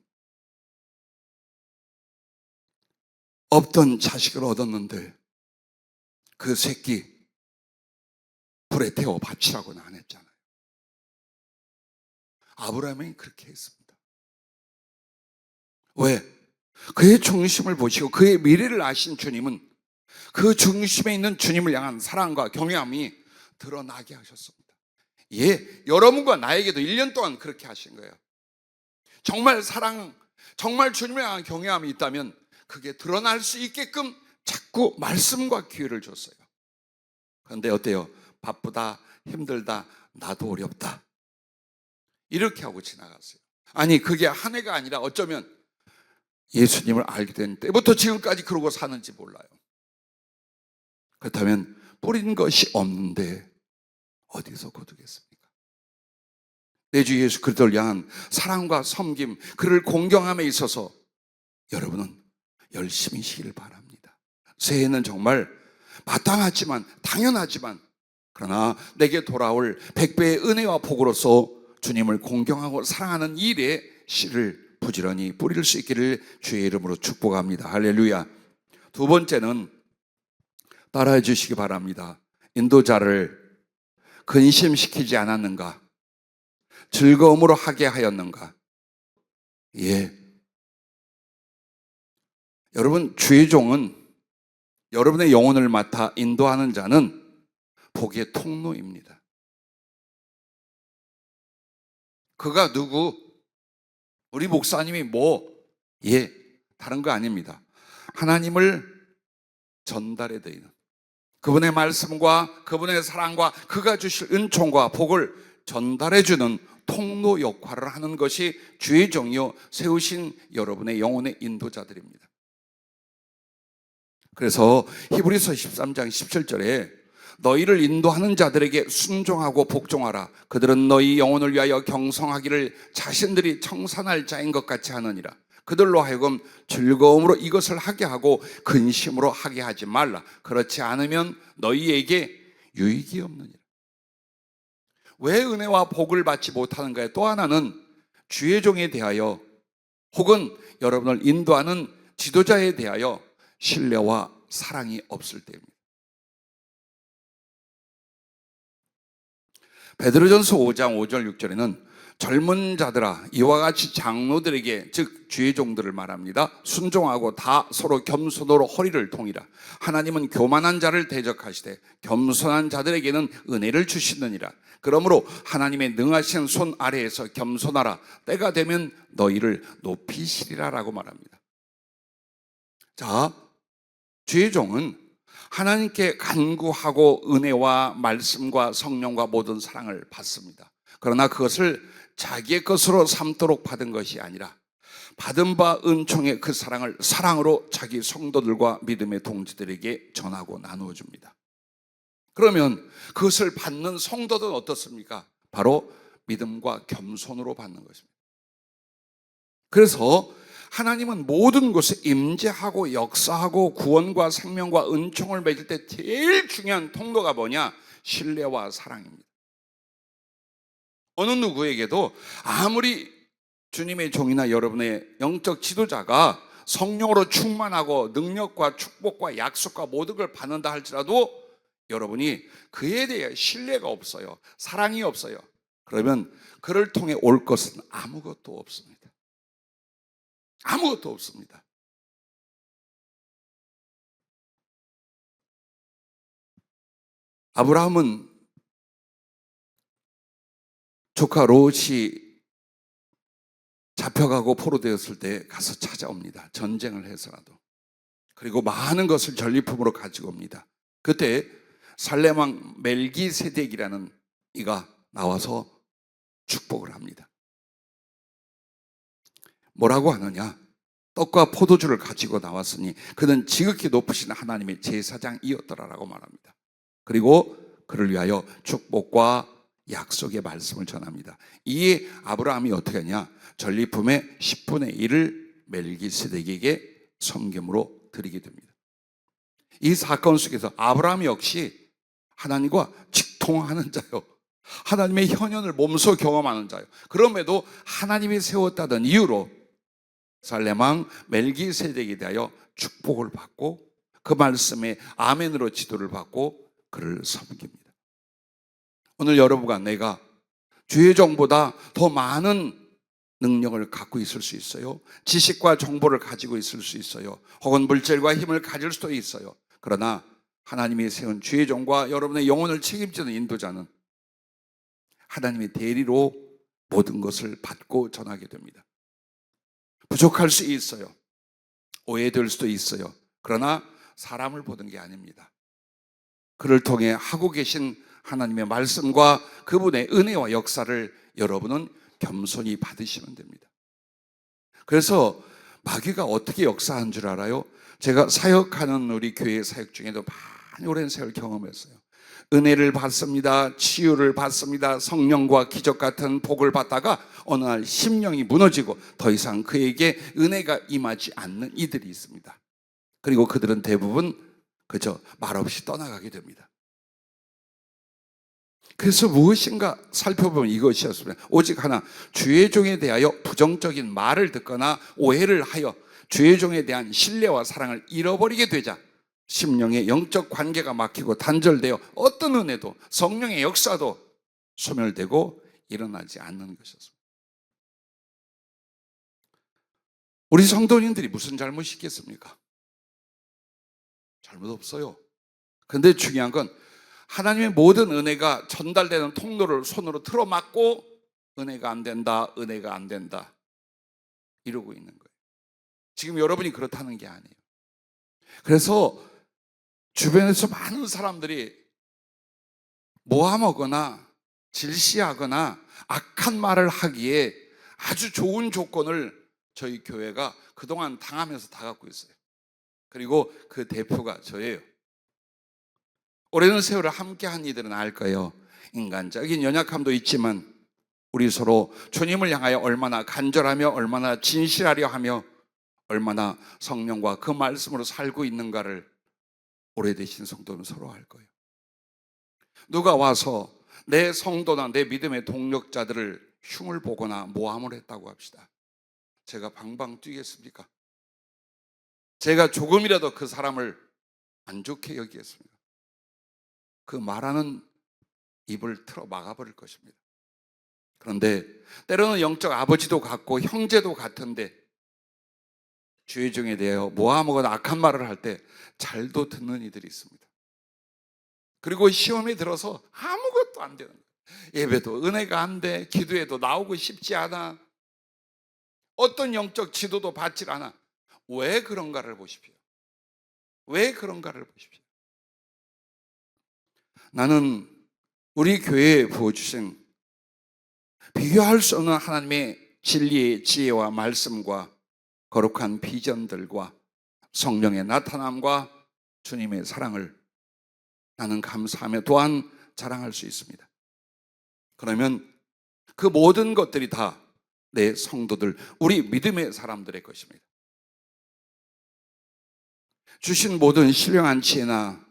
없던 자식을 얻었는데 그 새끼 불에 태워 바치라고는 안 했잖아요. 아브라함이 그렇게 했습니다. 왜? 그의 중심을 보시고 그의 미래를 아신 주님은 그 중심에 있는 주님을 향한 사랑과 경외함이 드러나게 하셨습니다. 예, 여러분과 나에게도 1년 동안 그렇게 하신 거예요. 정말 사랑, 정말 주님을 향한 경외함이 있다면 그게 드러날 수 있게끔 자꾸 말씀과 기회를 줬어요. 그런데 어때요? 바쁘다, 힘들다, 나도 어렵다, 이렇게 하고 지나갔어요. 아니, 그게 한 해가 아니라 어쩌면 예수님을 알게 된 때부터 지금까지 그러고 사는지 몰라요. 그렇다면 뿌린 것이 없는데 어디서 거두겠습니까? 내 주 예수 그리스도를 향한 사랑과 섬김, 그를 공경함에 있어서 여러분은 열심히시길 바랍니다. 새해는 정말 마땅하지만, 당연하지만, 그러나 내게 돌아올 100배의 은혜와 복으로서 주님을 공경하고 사랑하는 일에 씨를 부지런히 뿌릴 수 있기를 주의 이름으로 축복합니다. 할렐루야. 두 번째는 따라해 주시기 바랍니다. 인도자를 근심시키지 않았는가? 즐거움으로 하게 하였는가? 예. 여러분, 주의 종은, 여러분의 영혼을 맡아 인도하는 자는 복의 통로입니다. 그가 누구? 우리 목사님이 예, 다른 거 아닙니다. 하나님을 전달해 드리는, 그분의 말씀과 그분의 사랑과 그가 주실 은총과 복을 전달해 주는 통로 역할을 하는 것이 주의 종이요 세우신 여러분의 영혼의 인도자들입니다. 그래서 히브리서 13장 17절에 너희를 인도하는 자들에게 순종하고 복종하라. 그들은 너희 영혼을 위하여 경성하기를 자신들이 청산할 자인 것 같이 하느니라. 그들로 하여금 즐거움으로 이것을 하게 하고 근심으로 하게 하지 말라. 그렇지 않으면 너희에게 유익이 없느니라. 왜 은혜와 복을 받지 못하는가에 또 하나는 주의 종에 대하여 혹은 여러분을 인도하는 지도자에 대하여 신뢰와 사랑이 없을 때입니다. 베드로전서 5장 5절 6절에는 젊은 자들아 이와 같이 장로들에게, 즉 주의 종들을 말합니다, 순종하고 다 서로 겸손으로 허리를 동이라. 하나님은 교만한 자를 대적하시되 겸손한 자들에게는 은혜를 주시느니라. 그러므로 하나님의 능하신 손 아래에서 겸손하라. 때가 되면 너희를 높이시리라 라고 말합니다. 자, 주의 종은 하나님께 간구하고 은혜와 말씀과 성령과 모든 사랑을 받습니다. 그러나 그것을 자기의 것으로 삼도록 받은 것이 아니라 받은 바 은총의 그 사랑을 사랑으로 자기 성도들과 믿음의 동지들에게 전하고 나누어 줍니다. 그러면 그것을 받는 성도들은 어떻습니까? 바로 믿음과 겸손으로 받는 것입니다. 그래서 하나님은 모든 것에 임재하고 역사하고 구원과 생명과 은총을 맺을 때 제일 중요한 통로가 뭐냐? 신뢰와 사랑입니다. 어느 누구에게도 아무리 주님의 종이나 여러분의 영적 지도자가 성령으로 충만하고 능력과 축복과 약속과 모든 걸 받는다 할지라도 여러분이 그에 대해 신뢰가 없어요. 사랑이 없어요. 그러면 그를 통해 올 것은 아무것도 없습니다. 아무것도 없습니다. 아브라함은 조카 롯이 잡혀가고 포로되었을 때 가서 찾아옵니다. 전쟁을 해서라도. 그리고 많은 것을 전리품으로 가지고 옵니다. 그때 살렘왕 멜기세덱이라는 이가 나와서 축복을 합니다. 뭐라고 하느냐? 떡과 포도주를 가지고 나왔으니 그는 지극히 높으신 하나님의 제사장이었더라라고 말합니다. 그리고 그를 위하여 축복과 약속의 말씀을 전합니다. 이에 아브라함이 어떻게 하냐? 전리품의 10분의 1을 멜기세덱에게 섬김으로 드리게 됩니다. 이 사건 속에서 아브라함 역시 하나님과 직통하는 자요, 하나님의 현현을 몸소 경험하는 자요. 그럼에도 하나님이 세웠다던 이유로 살렘왕 멜기세덱에 대하여 축복을 받고 그 말씀에 아멘으로 지도를 받고 그를 섬깁니다. 오늘 여러분과 내가 주의 종보다 더 많은 능력을 갖고 있을 수 있어요. 지식과 정보를 가지고 있을 수 있어요. 혹은 물질과 힘을 가질 수도 있어요. 그러나 하나님이 세운 주의 종과 여러분의 영혼을 책임지는 인도자는 하나님의 대리로 모든 것을 받고 전하게 됩니다. 부족할 수 있어요. 오해될 수도 있어요. 그러나 사람을 보는 게 아닙니다. 그를 통해 하고 계신 하나님의 말씀과 그분의 은혜와 역사를 여러분은 겸손히 받으시면 됩니다. 그래서 마귀가 어떻게 역사한 줄 알아요? 제가 사역하는 우리 교회 사역 중에도 많이 오랜 세월 경험했어요. 은혜를 받습니다. 치유를 받습니다. 성령과 기적 같은 복을 받다가 어느 날 심령이 무너지고 더 이상 그에게 은혜가 임하지 않는 이들이 있습니다. 그리고 그들은 대부분 그저 말없이 떠나가게 됩니다. 그래서 무엇인가 살펴보면 이것이었습니다. 오직 하나, 주의 종에 대하여 부정적인 말을 듣거나 오해를 하여 주의 종에 대한 신뢰와 사랑을 잃어버리게 되자 심령의 영적 관계가 막히고 단절되어 어떤 은혜도 성령의 역사도 소멸되고 일어나지 않는 것이었습니다. 우리 성도님들이 무슨 잘못이 있겠습니까? 잘못 없어요. 그런데 중요한 건 하나님의 모든 은혜가 전달되는 통로를 손으로 틀어막고 은혜가 안 된다, 은혜가 안 된다 이러고 있는 거예요. 지금 여러분이 그렇다는 게 아니에요. 그래서 주변에서 많은 사람들이 모함하거나 질시하거나 악한 말을 하기에 아주 좋은 조건을 저희 교회가 그동안 당하면서 다 갖고 있어요. 그리고 그 대표가 저예요. 오랜 세월을 함께한 이들은 알 거예요. 인간적인 연약함도 있지만 우리 서로 주님을 향하여 얼마나 간절하며 얼마나 진실하려 하며 얼마나 성령과 그 말씀으로 살고 있는가를 오래되신 성도는 서로 알 거예요. 누가 와서 내 성도나 내 믿음의 동력자들을 흉을 보거나 모함을 했다고 합시다. 제가 방방 뛰겠습니까? 제가 조금이라도 그 사람을 안 좋게 여기겠습니까? 그 말하는 입을 틀어 막아버릴 것입니다. 그런데 때로는 영적 아버지도 같고 형제도 같은데 주의 종에 대하여 모함하거나 악한 말을 할 때 잘도 듣는 이들이 있습니다. 그리고 시험에 들어서 아무것도 안 되는 거예요. 예배도 은혜가 안 돼, 기도에도 나오고 싶지 않아, 어떤 영적 지도도 받질 않아. 왜 그런가를 보십시오. 왜 그런가를 보십시오. 나는 우리 교회에 부어주신 비교할 수 없는 하나님의 진리의 지혜와 말씀과 거룩한 비전들과 성령의 나타남과 주님의 사랑을 나는 감사하며 또한 자랑할 수 있습니다. 그러면 그 모든 것들이 다 내 성도들, 우리 믿음의 사람들의 것입니다. 주신 모든 신령한 지혜나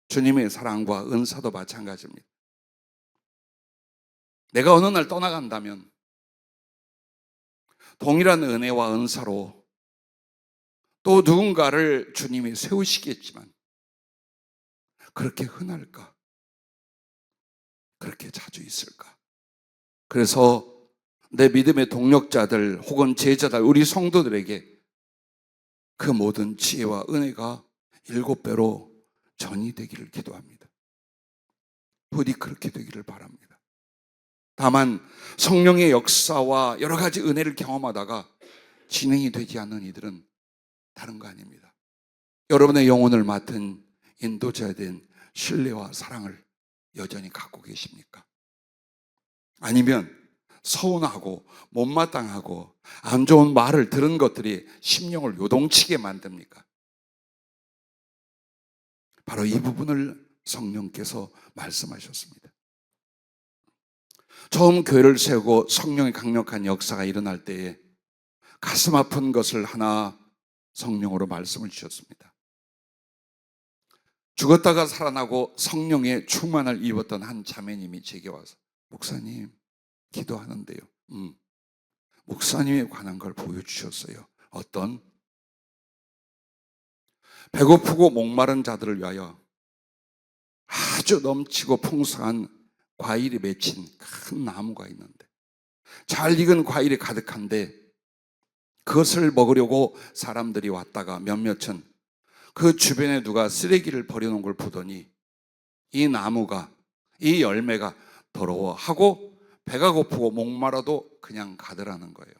주님의 사랑과 은사도 마찬가지입니다. 내가 어느 날 떠나간다면 동일한 은혜와 은사로 또 누군가를 주님이 세우시겠지만 그렇게 흔할까? 그렇게 자주 있을까? 그래서 내 믿음의 동력자들 혹은 제자들, 우리 성도들에게 그 모든 지혜와 은혜가 7배로 전이 되기를 기도합니다. 부디 그렇게 되기를 바랍니다. 다만 성령의 역사와 여러 가지 은혜를 경험하다가 진행이 되지 않는 이들은 다른 거 아닙니다. 여러분의 영혼을 맡은 인도자에 대한 신뢰와 사랑을 여전히 갖고 계십니까? 아니면 서운하고 못마땅하고 안 좋은 말을 들은 것들이 심령을 요동치게 만듭니까? 바로 이 부분을 성령께서 말씀하셨습니다. 처음 교회를 세우고 성령의 강력한 역사가 일어날 때에 가슴 아픈 것을 하나 성령으로 말씀을 주셨습니다. 죽었다가 살아나고 성령의 충만을 입었던 한 자매님이 제게 와서 목사님 기도하는데요. 목사님에 관한 걸 보여주셨어요. 어떤? 배고프고 목마른 자들을 위하여 아주 넘치고 풍성한 과일이 맺힌 큰 나무가 있는데, 잘 익은 과일이 가득한데 그것을 먹으려고 사람들이 왔다가 몇몇은 그 주변에 누가 쓰레기를 버려놓은 걸 보더니 이 나무가, 이 열매가 더러워하고 배가 고프고 목마라도 그냥 가더라는 거예요.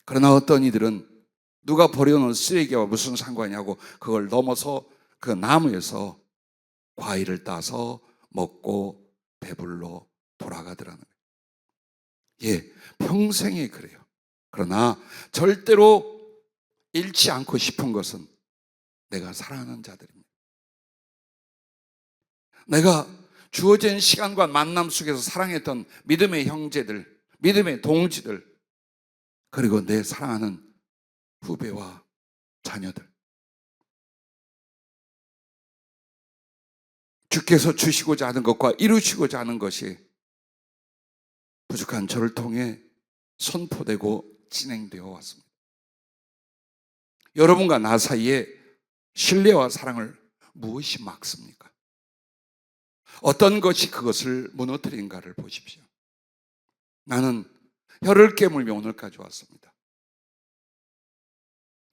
그러나 어떤 이들은 누가 버려놓은 쓰레기와 무슨 상관이냐고 그걸 넘어서 그 나무에서 과일을 따서 먹고 배불러 돌아가더라는 거예요. 예, 평생에 그래요. 그러나 절대로 잃지 않고 싶은 것은 내가 사랑하는 자들입니다. 내가 주어진 시간과 만남 속에서 사랑했던 믿음의 형제들, 믿음의 동지들, 그리고 내 사랑하는 후배와 자녀들. 주께서 주시고자 하는 것과 이루시고자 하는 것이 부족한 저를 통해 선포되고 진행되어 왔습니다. 여러분과 나 사이에 신뢰와 사랑을 무엇이 막습니까? 어떤 것이 그것을 무너뜨린가를 보십시오. 나는 혀를 깨물며 오늘까지 왔습니다.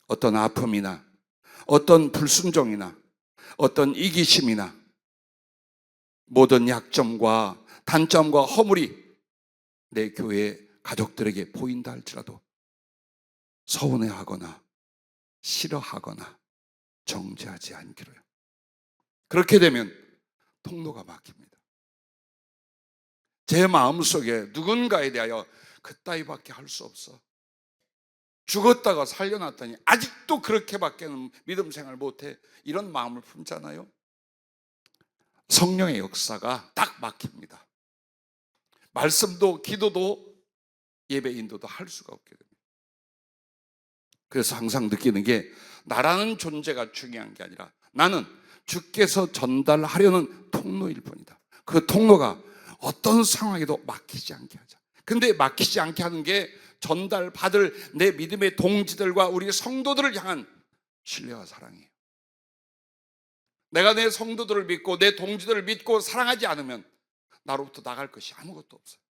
어떤 아픔이나 어떤 불순종이나 어떤 이기심이나 모든 약점과 단점과 허물이 내 교회 가족들에게 보인다 할지라도 서운해하거나 싫어하거나 정죄하지 않기로요. 그렇게 되면 통로가 막힙니다. 제 마음속에 누군가에 대하여 그따위밖에 할 수 없어. 죽었다가 살려놨더니 아직도 그렇게밖에는 믿음 생활 못해. 이런 마음을 품잖아요. 성령의 역사가 딱 막힙니다. 말씀도 기도도 예배 인도도 할 수가 없게 됩니다. 그래서 항상 느끼는 게 나라는 존재가 중요한 게 아니라 나는 주께서 전달하려는 통로일 뿐이다. 그 통로가 어떤 상황에도 막히지 않게 하자. 근데 막히지 않게 하는 게 전달받을 내 믿음의 동지들과 우리 성도들을 향한 신뢰와 사랑이에요. 내가 내 성도들을 믿고 내 동지들을 믿고 사랑하지 않으면 나로부터 나갈 것이 아무것도 없어요.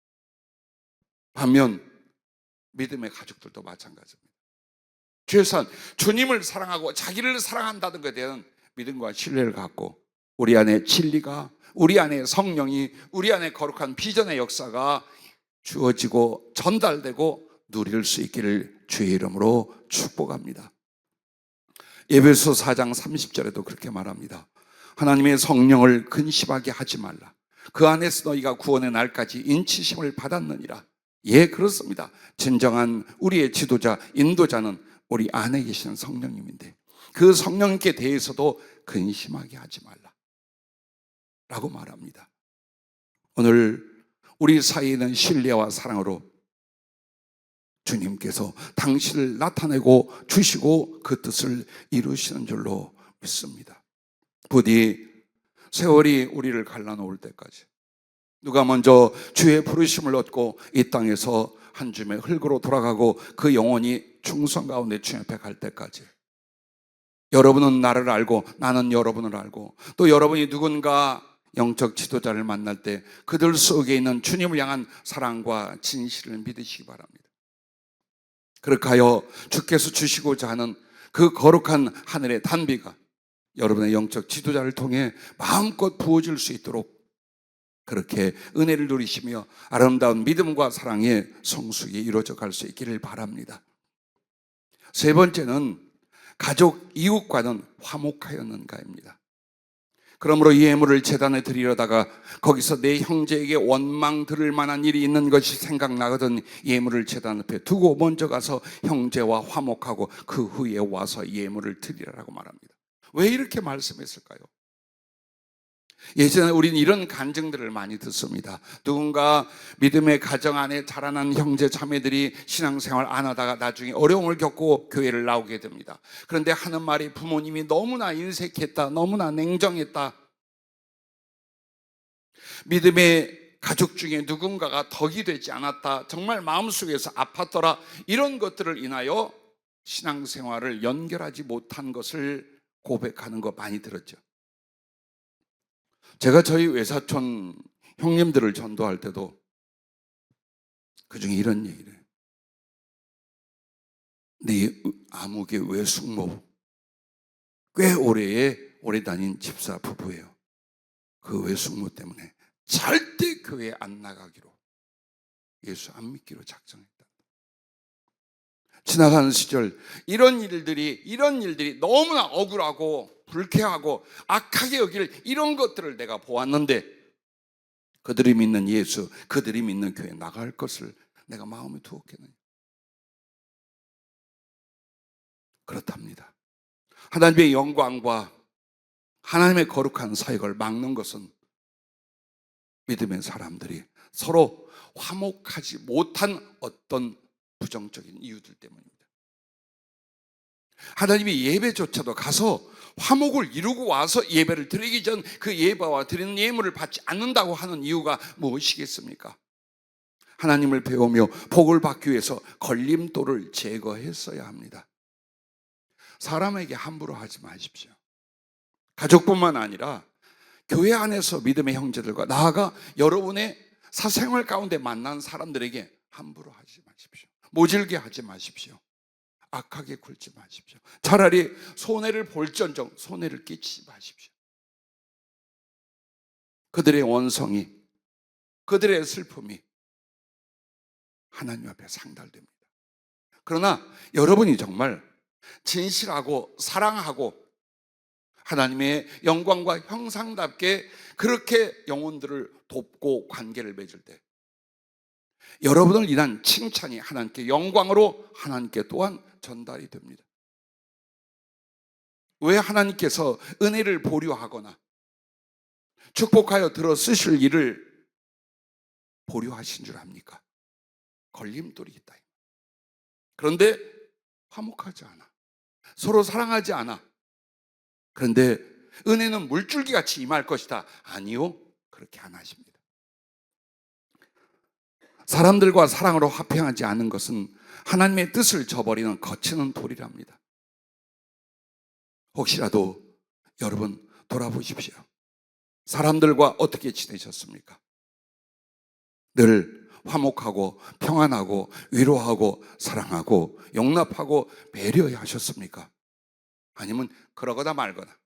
반면 믿음의 가족들도 마찬가지입니다. 최소한 주님을 사랑하고 자기를 사랑한다는 것에 대한 믿음과 신뢰를 갖고 우리 안에 진리가, 우리 안에 성령이, 우리 안에 거룩한 비전의 역사가 주어지고 전달되고 누릴 수 있기를 주의 이름으로 축복합니다. 에베소 4장 30절에도 그렇게 말합니다. 하나님의 성령을 근심하게 하지 말라. 그 안에서 너희가 구원의 날까지 인치심을 받았느니라. 예, 그렇습니다. 진정한 우리의 지도자, 인도자는 우리 안에 계시는 성령님인데 그 성령께 대해서도 근심하게 하지 말라 라고 말합니다. 오늘 우리 사이에 있는 신뢰와 사랑으로 주님께서 당신을 나타내고 주시고 그 뜻을 이루시는 줄로 믿습니다. 부디 세월이 우리를 갈라놓을 때까지 누가 먼저 주의 부르심을 얻고 이 땅에서 한 줌의 흙으로 돌아가고 그 영혼이 충성 가운데 주님 앞에 갈 때까지 여러분은 나를 알고 나는 여러분을 알고 또 여러분이 누군가 영적 지도자를 만날 때 그들 속에 있는 주님을 향한 사랑과 진실을 믿으시기 바랍니다. 그렇게 하여 주께서 주시고자 하는 그 거룩한 하늘의 단비가 여러분의 영적 지도자를 통해 마음껏 부어질 수 있도록 그렇게 은혜를 누리시며 아름다운 믿음과 사랑의 성숙이 이루어져 갈 수 있기를 바랍니다. 세 번째는 가족 이웃과는 화목하였는가입니다. 그러므로 이 예물을 제단에 드리려다가 거기서 내 형제에게 원망 들을 만한 일이 있는 것이 생각나거든 예물을 제단 앞에 두고 먼저 가서 형제와 화목하고 그 후에 와서 예물을 드리라고 말합니다. 왜 이렇게 말씀했을까요? 예전에 우리는 이런 간증들을 많이 듣습니다. 누군가 믿음의 가정 안에 자라난 형제 자매들이 신앙생활 안 하다가 나중에 어려움을 겪고 교회를 나오게 됩니다. 그런데 하는 말이 부모님이 너무나 인색했다, 너무나 냉정했다, 믿음의 가족 중에 누군가가 덕이 되지 않았다, 정말 마음속에서 아팠더라, 이런 것들을 인하여 신앙생활을 연결하지 못한 것을 고백하는 거 많이 들었죠. 제가 저희 외사촌 형님들을 전도할 때도 그중에 이런 얘기를 해요. 네 아무개 외숙모 꽤 오래 다닌 집사 부부예요. 그 외숙모 때문에 절대 교회 안 나가기로, 예수 안 믿기로 작정했다. 지나가는 시절 이런 일들이 너무나 억울하고 불쾌하고 악하게 여길 이런 것들을 내가 보았는데, 그들이 믿는 예수, 그들이 믿는 교회 나갈 것을 내가 마음에 두었겠느냐. 그렇답니다. 하나님의 영광과 하나님의 거룩한 사역을 막는 것은 믿음의 사람들이 서로 화목하지 못한 어떤 부정적인 이유들 때문입니다. 하나님이 예배조차도 가서 화목을 이루고 와서 예배를 드리기 전 그 예배와 드리는 예물을 받지 않는다고 하는 이유가 무엇이겠습니까? 하나님을 배우며 복을 받기 위해서 걸림돌을 제거했어야 합니다. 사람에게 함부로 하지 마십시오. 가족뿐만 아니라 교회 안에서 믿음의 형제들과 나아가 여러분의 사생활 가운데 만난 사람들에게 함부로 하지 마십시오. 모질게 하지 마십시오. 악하게 굴지 마십시오. 차라리 손해를 볼전정 손해를 끼치지 마십시오. 그들의 원성이, 그들의 슬픔이 하나님 앞에 상달됩니다. 그러나 여러분이 정말 진실하고 사랑하고 하나님의 영광과 형상답게 그렇게 영혼들을 돕고 관계를 맺을 때 여러분을 인한 칭찬이 하나님께 영광으로 하나님께 또한 전달이 됩니다. 왜 하나님께서 은혜를 보류하거나 축복하여 들어 쓰실 일을 보류하신 줄 압니까? 걸림돌이 있다. 그런데 화목하지 않아. 서로 사랑하지 않아. 그런데 은혜는 물줄기 같이 임할 것이다. 아니요, 그렇게 안 하십니다. 사람들과 사랑으로 화평하지 않은 것은 하나님의 뜻을 저버리는 거치는 돌이랍니다. 혹시라도 여러분 돌아보십시오. 사람들과 어떻게 지내셨습니까? 늘 화목하고 평안하고 위로하고 사랑하고 용납하고 배려하셨습니까? 아니면 그러거나 말거나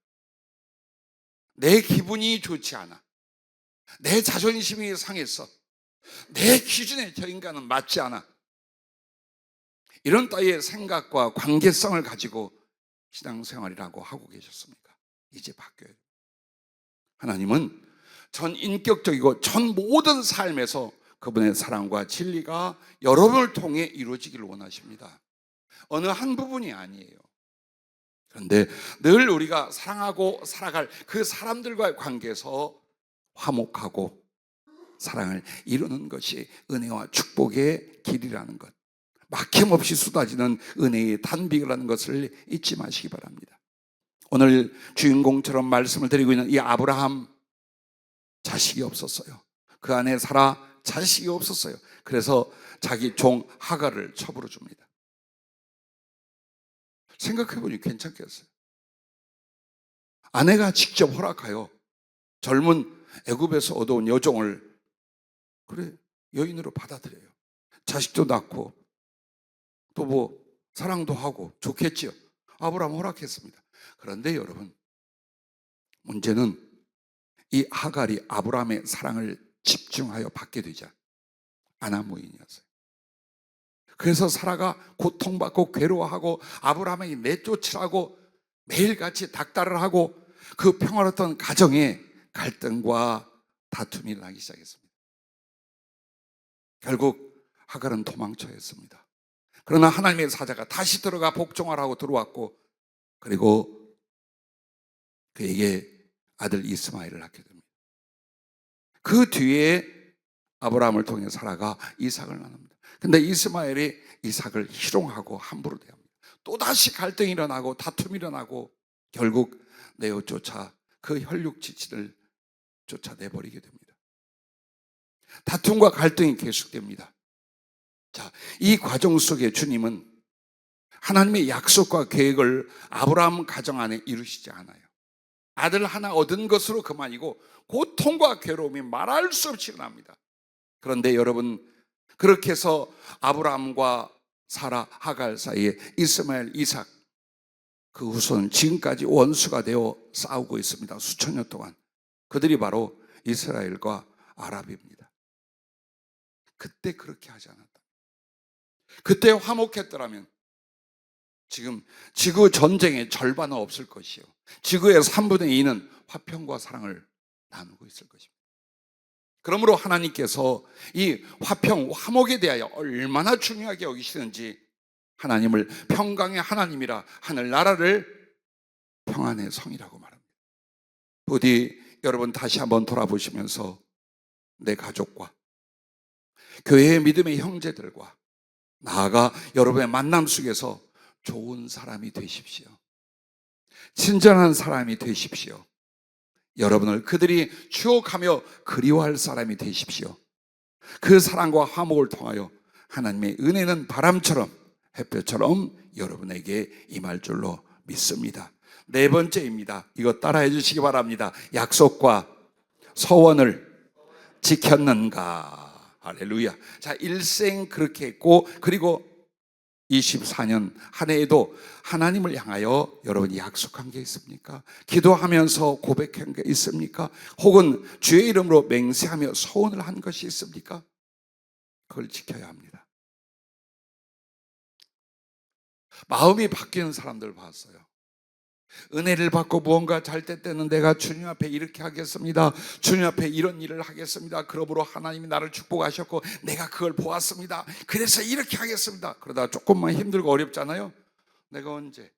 내 기분이 좋지 않아, 내 자존심이 상했어, 내 기준에 저 인간은 맞지 않아, 이런 따위의 생각과 관계성을 가지고 신앙생활이라고 하고 계셨습니까? 이제 바뀌어요. 하나님은 전 인격적이고 전 모든 삶에서 그분의 사랑과 진리가 여러분을 통해 이루어지기를 원하십니다. 어느 한 부분이 아니에요. 그런데 늘 우리가 사랑하고 살아갈 그 사람들과의 관계에서 화목하고 사랑을 이루는 것이 은혜와 축복의 길이라는 것, 막힘없이 쏟아지는 은혜의 단비라는 것을 잊지 마시기 바랍니다. 오늘 주인공처럼 말씀을 드리고 있는 이 아브라함, 자식이 없었어요. 그 안에 사라, 자식이 없었어요. 그래서 자기 종 하갈을 첩으로 줍니다. 생각해보니 괜찮겠어요. 아내가 직접 허락하여 젊은 애굽에서 얻어온 여종을 그래 여인으로 받아들여요. 자식도 낳고 또 뭐 사랑도 하고 좋겠지요. 아브라함 허락했습니다. 그런데 여러분, 문제는 이 하갈이 아브라함의 사랑을 집중하여 받게 되자 아나무인이었어요. 그래서 사라가 고통받고 괴로워하고 아브라함에게 내쫓으라고 매일같이 닥달을 하고 그 평화로웠던 가정에 갈등과 다툼이 일어나기 시작했습니다. 결국 하갈은 도망쳐야 했습니다. 그러나 하나님의 사자가 다시 들어가 복종하라고 들어왔고, 그리고 그에게 아들 이스마엘을 낳게 됩니다. 그 뒤에 아브라함을 통해 사라가 이삭을 낳습니다. 근데 이스마엘이 이삭을 희롱하고 함부로 대합니다. 또다시 갈등이 일어나고 다툼이 일어나고 결국 내어쫓아 그 혈육지친을 쫓아내버리게 됩니다. 다툼과 갈등이 계속됩니다. 자, 이 과정 속에 주님은 하나님의 약속과 계획을 아브라함 가정 안에 이루시지 않아요. 아들 하나 얻은 것으로 그만이고 고통과 괴로움이 말할 수 없이 일어납니다. 그런데 여러분, 그렇게 해서 아브라함과 사라, 하갈 사이에 이스마엘, 이삭, 그 후손은 지금까지 원수가 되어 싸우고 있습니다. 수천 년 동안. 그들이 바로 이스라엘과 아랍입니다. 그때 그렇게 하지 않았다. 그때 화목했더라면 지금 지구 전쟁의 절반은 없을 것이요, 지구의 3분의 2는 화평과 사랑을 나누고 있을 것입니다. 그러므로 하나님께서 이 화평, 화목에 대하여 얼마나 중요하게 여기시는지, 하나님을 평강의 하나님이라 하늘나라를 평안의 성이라고 말합니다. 부디 여러분 다시 한번 돌아보시면서 내 가족과 교회의 믿음의 형제들과 나아가 여러분의 만남 속에서 좋은 사람이 되십시오. 친절한 사람이 되십시오. 여러분을 그들이 추억하며 그리워할 사람이 되십시오. 그 사랑과 화목을 통하여 하나님의 은혜는 바람처럼, 햇볕처럼 여러분에게 임할 줄로 믿습니다. 네 번째입니다. 이거 따라해 주시기 바랍니다. 약속과 서원을 지켰는가. 할렐루야. 자, 일생 그렇게 했고, 그리고 24년 한 해에도 하나님을 향하여 여러분이 약속한 게 있습니까? 기도하면서 고백한 게 있습니까? 혹은 주의 이름으로 맹세하며 서원을 한 것이 있습니까? 그걸 지켜야 합니다. 마음이 바뀌는 사람들 봤어요. 은혜를 받고 무언가 잘 될 때는 내가 주님 앞에 이렇게 하겠습니다, 주님 앞에 이런 일을 하겠습니다, 그러므로 하나님이 나를 축복하셨고 내가 그걸 보았습니다, 그래서 이렇게 하겠습니다. 그러다 조금만 힘들고 어렵잖아요. 내가 언제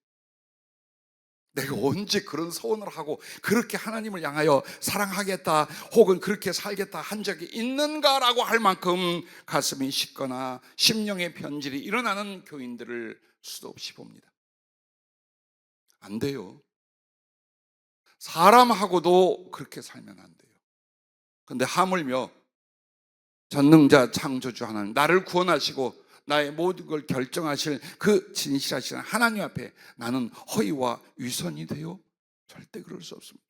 그런 소원을 하고 그렇게 하나님을 향하여 사랑하겠다 혹은 그렇게 살겠다 한 적이 있는가라고 할 만큼 가슴이 식거나 심령의 변질이 일어나는 교인들을 수도 없이 봅니다. 안 돼요. 사람하고도 그렇게 살면 안 돼요. 그런데 하물며 전능자 창조주 하나님, 나를 구원하시고 나의 모든 걸 결정하실 그 진실하신 하나님 앞에 나는 허위와 위선이 돼요? 절대 그럴 수 없습니다.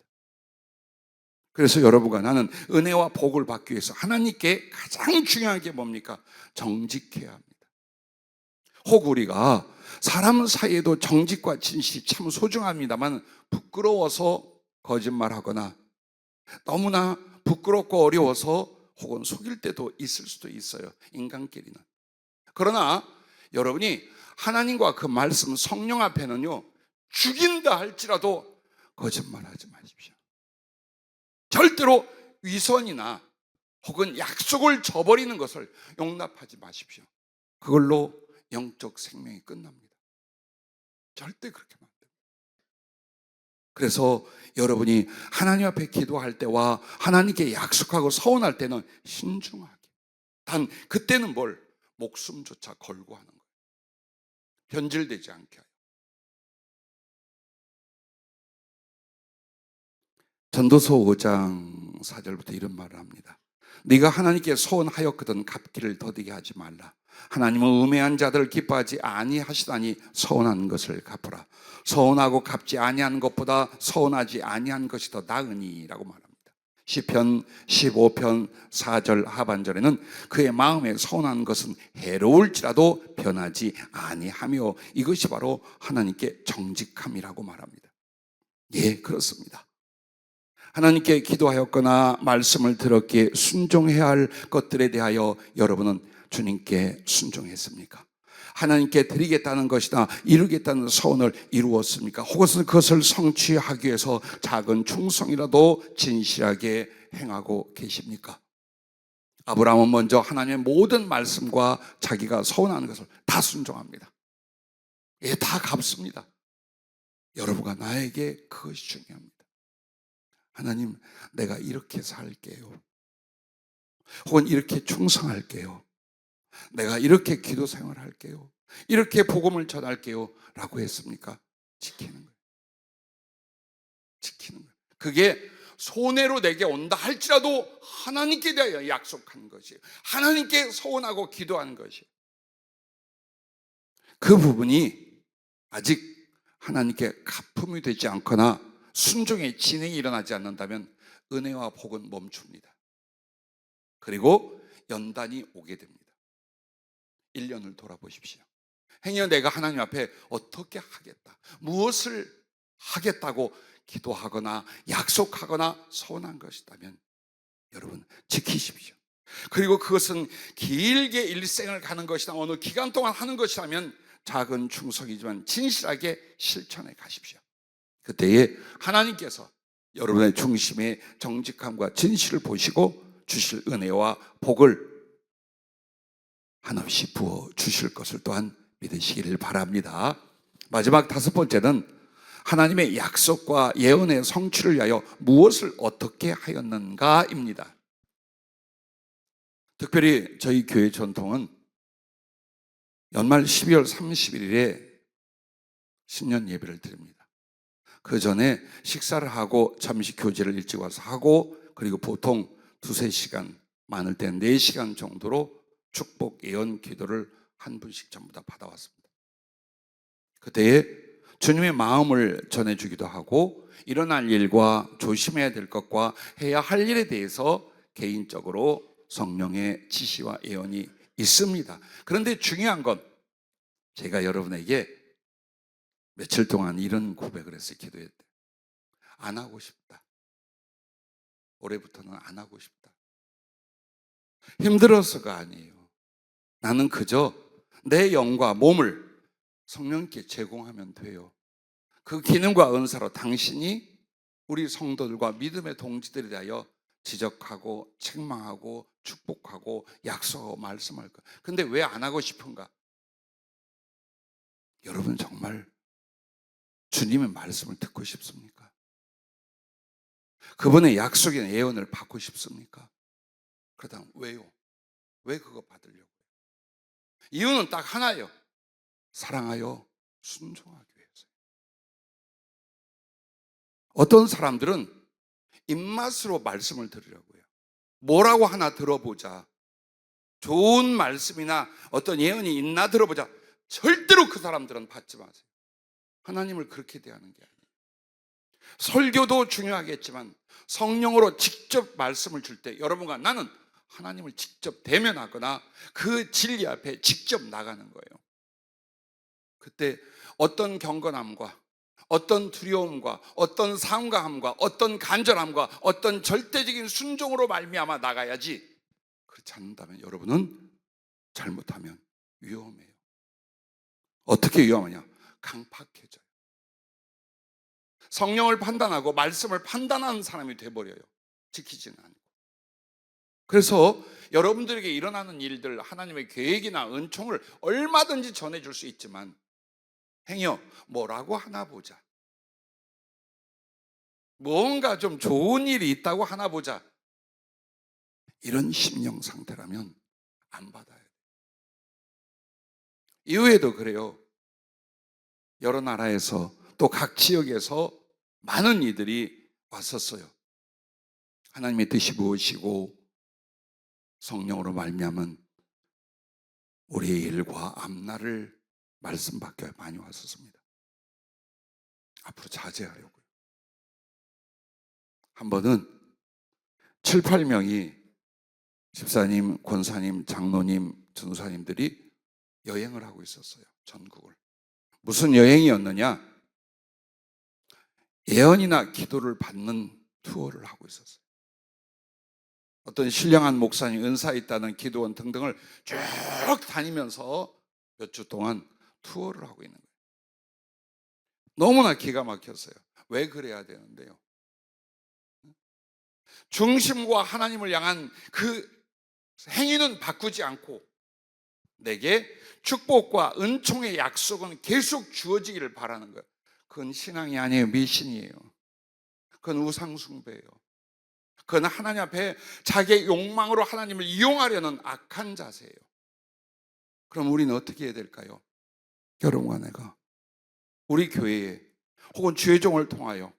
그래서 여러분과 나는 은혜와 복을 받기 위해서 하나님께 가장 중요한 게 뭡니까? 정직해야 합니다. 혹 우리가 사람 사이에도 정직과 진실이 참 소중합니다만 부끄러워서 거짓말하거나 너무나 부끄럽고 어려워서 혹은 속일 때도 있을 수도 있어요, 인간끼리는. 그러나 여러분이 하나님과 그 말씀 성령 앞에는요, 죽인다 할지라도 거짓말하지 마십시오. 절대로 위선이나 혹은 약속을 저버리는 것을 용납하지 마십시오. 그걸로 영적 생명이 끝납니다. 절대 그렇게 하면 안 됩니다. 그래서 여러분이 하나님 앞에 기도할 때와 하나님께 약속하고 서원할 때는 신중하게, 단 그때는 뭘? 목숨조차 걸고 하는 거예요. 변질되지 않게 하여. 전도서 5장 4절부터 이런 말을 합니다. 네가 하나님께 서원하였거든 갚기를 더디게 하지 말라. 하나님은 우매한 자들을 기뻐하지 아니하시다니 서원한 것을 갚으라. 서원하고 갚지 아니한 것보다 서원하지 아니한 것이 더 나으니라고 말합니다. 시편 15편 4절 하반절에는 그의 마음에 서운한 것은 해로울지라도 변하지 아니하며 이것이 바로 하나님께 정직함이라고 말합니다. 예, 그렇습니다. 하나님께 기도하였거나 말씀을 들었기에 순종해야 할 것들에 대하여 여러분은 주님께 순종했습니까? 하나님께 드리겠다는 것이나 이루겠다는 서원을 이루었습니까? 혹은 그것을 성취하기 위해서 작은 충성이라도 진실하게 행하고 계십니까? 아브라함은 먼저 하나님의 모든 말씀과 자기가 서원하는 것을 다 순종합니다. 예, 다 갚습니다. 여러분과 나에게 그것이 중요합니다. 하나님, 내가 이렇게 살게요. 혹은 이렇게 충성할게요. 내가 이렇게 기도 생활할게요. 이렇게 복음을 전할게요. 라고 했습니까? 지키는 거예요. 지키는 거예요. 그게 손해로 내게 온다 할지라도 하나님께 대하여 약속한 것이에요. 하나님께 소원하고 기도한 것이에요. 그 부분이 아직 하나님께 가품이 되지 않거나 순종의 진행이 일어나지 않는다면 은혜와 복은 멈춥니다. 그리고 연단이 오게 됩니다. 1년을 돌아보십시오. 행여 내가 하나님 앞에 어떻게 하겠다, 무엇을 하겠다고 기도하거나 약속하거나 소원한 것이다면 여러분 지키십시오. 그리고 그것은 길게 일생을 가는 것이나 어느 기간 동안 하는 것이라면 작은 충성이지만 진실하게 실천해 가십시오. 그때에 하나님께서 여러분의 중심의 정직함과 진실을 보시고 주실 은혜와 복을 한없이 부어 주실 것을 또한 믿으시기를 바랍니다. 마지막 5번째는 하나님의 약속과 예언의 성취를 위하여 무엇을 어떻게 하였는가입니다. 특별히 저희 교회 전통은 연말 12월 31일에 신년 예배를 드립니다. 그 전에 식사를 하고 잠시 교제를 일찍 와서 하고, 그리고 보통 2-3시간, 많을 때 4시간 정도로 축복 예언 기도를 한 분씩 전부 다 받아왔습니다. 그때에 주님의 마음을 전해주기도 하고 일어날 일과 조심해야 될 것과 해야 할 일에 대해서 개인적으로 성령의 지시와 예언이 있습니다. 그런데 중요한 건 제가 여러분에게 며칠 동안 이런 고백을 했어요. 기도할 때. 안 하고 싶다. 올해부터는 안 하고 싶다. 힘들어서가 아니에요. 나는 그저 내 영과 몸을 성령께 제공하면 돼요. 그 기능과 은사로 당신이 우리 성도들과 믿음의 동지들에 대하여 지적하고 책망하고 축복하고 약속하고 말씀할 거예요. 근데 왜 안 하고 싶은가? 여러분 정말 주님의 말씀을 듣고 싶습니까? 그분의 약속의 예언을 받고 싶습니까? 그렇다면 왜요? 왜 그거 받으려고요? 이유는 딱 하나예요. 사랑하여 순종하기 위해서요. 어떤 사람들은 입맛으로 말씀을 들으려고요. 뭐라고 하나 들어보자. 좋은 말씀이나 어떤 예언이 있나 들어보자. 절대로 그 사람들은 받지 마세요. 하나님을 그렇게 대하는 게 아니에요. 설교도 중요하겠지만 성령으로 직접 말씀을 줄 때 여러분과 나는 하나님을 직접 대면하거나 그 진리 앞에 직접 나가는 거예요. 그때 어떤 경건함과 어떤 두려움과 어떤 상가함과 어떤 간절함과 어떤 절대적인 순종으로 말미암아 나가야지, 그렇지 않는다면 여러분은 잘못하면 위험해요. 어떻게 위험하냐? 강팍해져요. 성령을 판단하고 말씀을 판단하는 사람이 돼버려요. 지키지는 않고. 그래서 여러분들에게 일어나는 일들, 하나님의 계획이나 은총을 얼마든지 전해줄 수 있지만 행여 뭐라고 하나 보자, 뭔가 좀 좋은 일이 있다고 하나 보자, 이런 심령 상태라면 안 받아야 돼요. 이후에도 그래요. 여러 나라에서 또 각 지역에서 많은 이들이 왔었어요. 하나님의 뜻이 무엇이고 성령으로 말미암은 우리의 일과 앞날을 말씀받게 많이 왔었습니다. 앞으로 자제하려고요. 한 번은 7-8명이 집사님, 권사님, 장로님, 전사님들이 여행을 하고 있었어요. 전국을. 무슨 여행이었느냐? 예언이나 기도를 받는 투어를 하고 있었어요. 어떤 신령한 목사님, 은사 있다는 기도원 등등을 쭉 다니면서 몇 주 동안 투어를 하고 있는 거예요. 너무나 기가 막혔어요. 왜 그래야 되는데요? 중심과 하나님을 향한 그 행위는 바꾸지 않고 내게 축복과 은총의 약속은 계속 주어지기를 바라는 거예요. 그건 신앙이 아니에요. 미신이에요. 그건 우상숭배예요. 그건 하나님 앞에 자기의 욕망으로 하나님을 이용하려는 악한 자세예요. 그럼 우리는 어떻게 해야 될까요? 여러분과 내가 우리 교회에 혹은 주의 종을 통하여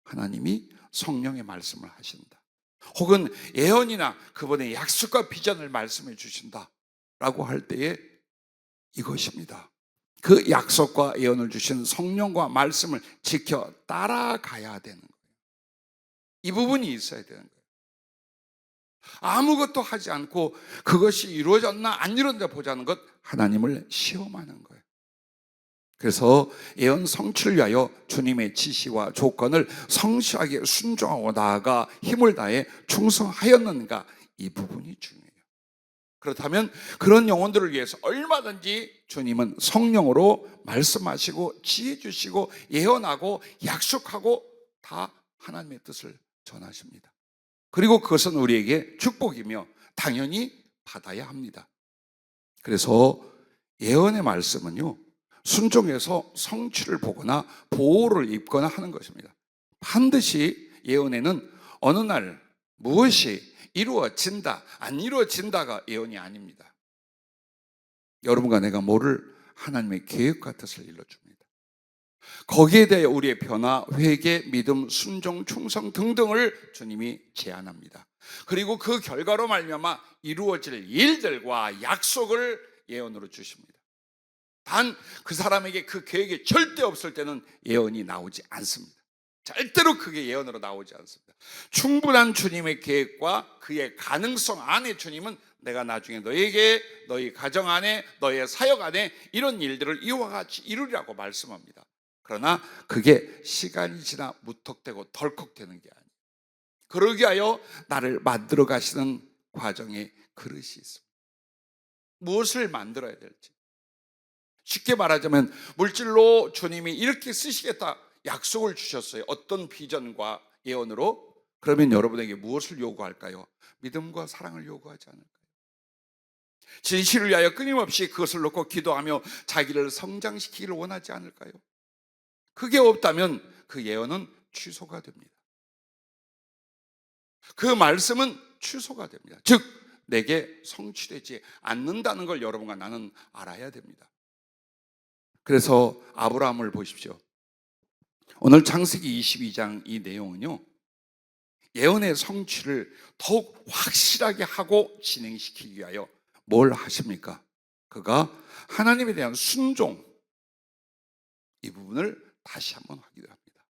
하나님이 성령의 말씀을 하신다, 혹은 예언이나 그분의 약속과 비전을 말씀해 주신다 라고 할 때에 이것입니다. 그 약속과 예언을 주신 성령과 말씀을 지켜 따라가야 되는 거예요. 이 부분이 있어야 되는 거예요. 아무것도 하지 않고 그것이 이루어졌나 안 이루어졌나 보자는 것, 하나님을 시험하는 거예요. 그래서 예언 성취를 위하여 주님의 지시와 조건을 성실하게 순종하고 나아가 힘을 다해 충성하였는가, 이 부분이 중요해요. 그렇다면 그런 영혼들을 위해서 얼마든지 주님은 성령으로 말씀하시고 지혜 주시고 예언하고 약속하고 다 하나님의 뜻을 전하십니다. 그리고 그것은 우리에게 축복이며 당연히 받아야 합니다. 그래서 예언의 말씀은요, 순종해서 성취를 보거나 보호를 입거나 하는 것입니다. 반드시 예언에는 어느 날 무엇이 이루어진다, 안 이루어진다가 예언이 아닙니다. 여러분과 내가 모를 하나님의 계획과 뜻을 일러줍니다. 거기에 대해 우리의 변화, 회개, 믿음, 순종, 충성 등등을 주님이 제안합니다. 그리고 그 결과로 말미암아 이루어질 일들과 약속을 예언으로 주십니다. 단 그 사람에게 그 계획이 절대 없을 때는 예언이 나오지 않습니다. 절대로 그게 예언으로 나오지 않습니다. 충분한 주님의 계획과 그의 가능성 안에 주님은 내가 나중에 너에게, 너희 가정 안에, 너의 사역 안에 이런 일들을 이와 같이 이루리라고 말씀합니다. 그러나 그게 시간이 지나 무턱대고 덜컥되는 게 아니에요. 그러기 위하여 나를 만들어 가시는 과정에 그릇이 있습니다. 무엇을 만들어야 될지. 쉽게 말하자면 물질로 주님이 이렇게 쓰시겠다 약속을 주셨어요. 어떤 비전과 예언으로. 그러면 여러분에게 무엇을 요구할까요? 믿음과 사랑을 요구하지 않을까요? 진실을 위하여 끊임없이 그것을 놓고 기도하며 자기를 성장시키기를 원하지 않을까요? 그게 없다면 그 예언은 취소가 됩니다. 그 말씀은 취소가 됩니다. 즉 내게 성취되지 않는다는 걸 여러분과 나는 알아야 됩니다. 그래서 아브라함을 보십시오. 오늘 창세기 22장 이 내용은요, 예언의 성취를 더욱 확실하게 하고 진행시키기 위하여 뭘 하십니까? 그가 하나님에 대한 순종, 이 부분을 다시 한번 하기도 합니다.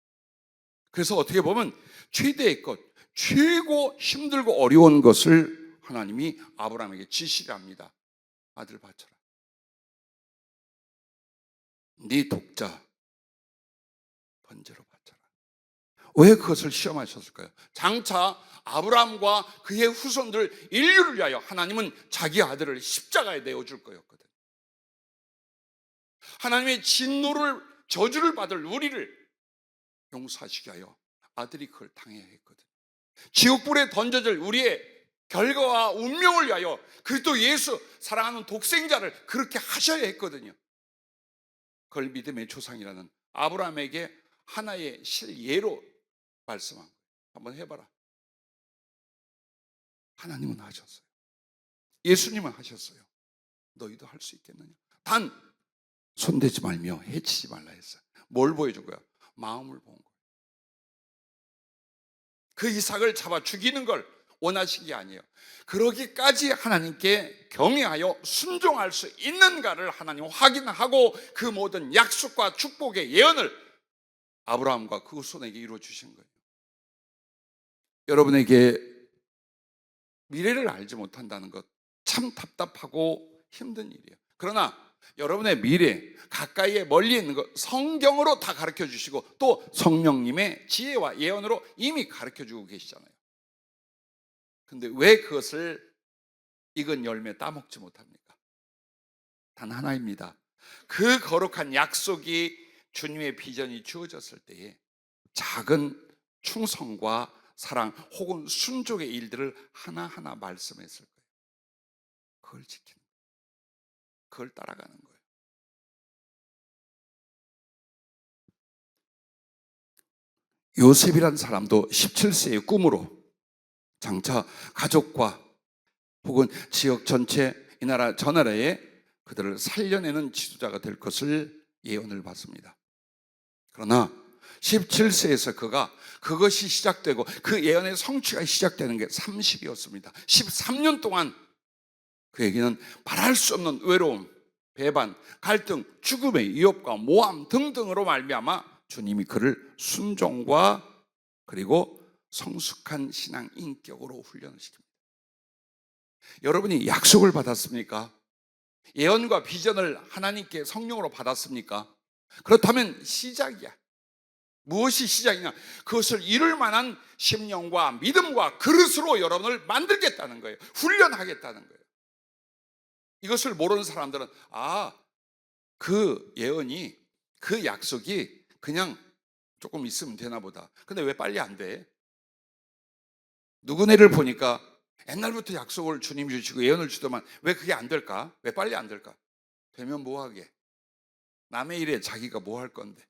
그래서 어떻게 보면 최대의 것, 최고 힘들고 어려운 것을 하나님이 아브라함에게 지시를 합니다. 아들 바쳐라. 네 독자 번제로 바쳐라. 왜 그것을 시험하셨을까요? 장차 아브라함과 그의 후손들 인류를 위하여 하나님은 자기 아들을 십자가에 내어줄 거였거든요. 하나님의 진노를, 저주를 받을 우리를 용서하시기 위하여 아들이 그걸 당해야 했거든요. 지옥불에 던져질 우리의 결과와 운명을 위하여 그리스도 예수, 사랑하는 독생자를 그렇게 하셔야 했거든요. 그걸 믿음의 조상이라는 아브라함에게 하나의 실예로 말씀한 거예요. 한번 해봐라. 하나님은 하셨어요. 예수님은 하셨어요. 너희도 할 수 있겠느냐? 단 손대지 말며 해치지 말라 했어요. 뭘 보여준 거야? 마음을 본 거예요. 그 이삭을 잡아 죽이는 걸 원하신 게 아니에요. 그러기까지 하나님께 경외하여 순종할 수 있는가를 하나님 확인하고 그 모든 약속과 축복의 예언을 아브라함과 그 후손에게 이루어 주신 거예요. 여러분에게 미래를 알지 못한다는 것 참 답답하고 힘든 일이에요. 그러나 여러분의 미래, 가까이에 멀리 있는 것 성경으로 다 가르쳐 주시고 또 성령님의 지혜와 예언으로 이미 가르쳐 주고 계시잖아요. 근데 왜 그것을 익은 열매 따먹지 못합니까? 단 하나입니다. 그 거룩한 약속이 주님의 비전이 주어졌을 때에 작은 충성과 사랑 혹은 순종의 일들을 하나하나 말씀했을 거예요. 그걸 지키는 거예요. 그걸 따라가는 거예요. 요셉이란 사람도 17세의 꿈으로 장차 가족과 혹은 지역 전체, 이 나라 저 나라에 그들을 살려내는 지도자가 될 것을 예언을 받습니다. 그러나 17세에서 그가 그것이 시작되고 그 예언의 성취가 시작되는 게 30이었습니다. 13년 동안 그에게는 말할 수 없는 외로움, 배반, 갈등, 죽음의 위협과 모함 등등으로 말미암아 주님이 그를 순종과 그리고 성숙한 신앙 인격으로 훈련을 시킵니다. 여러분이 약속을 받았습니까? 예언과 비전을 하나님께 성령으로 받았습니까? 그렇다면 시작이야. 무엇이 시작이냐? 그것을 이룰 만한 심령과 믿음과 그릇으로 여러분을 만들겠다는 거예요. 훈련하겠다는 거예요. 이것을 모르는 사람들은 그 예언이, 그 약속이 그냥 조금 있으면 되나 보다. 근데 왜 빨리 안 돼? 누구네를 보니까 옛날부터 약속을 주님 주시고 예언을 주더만 왜 그게 안 될까? 왜 빨리 안 될까? 되면 뭐하게? 남의 일에 자기가 뭐 할 건데?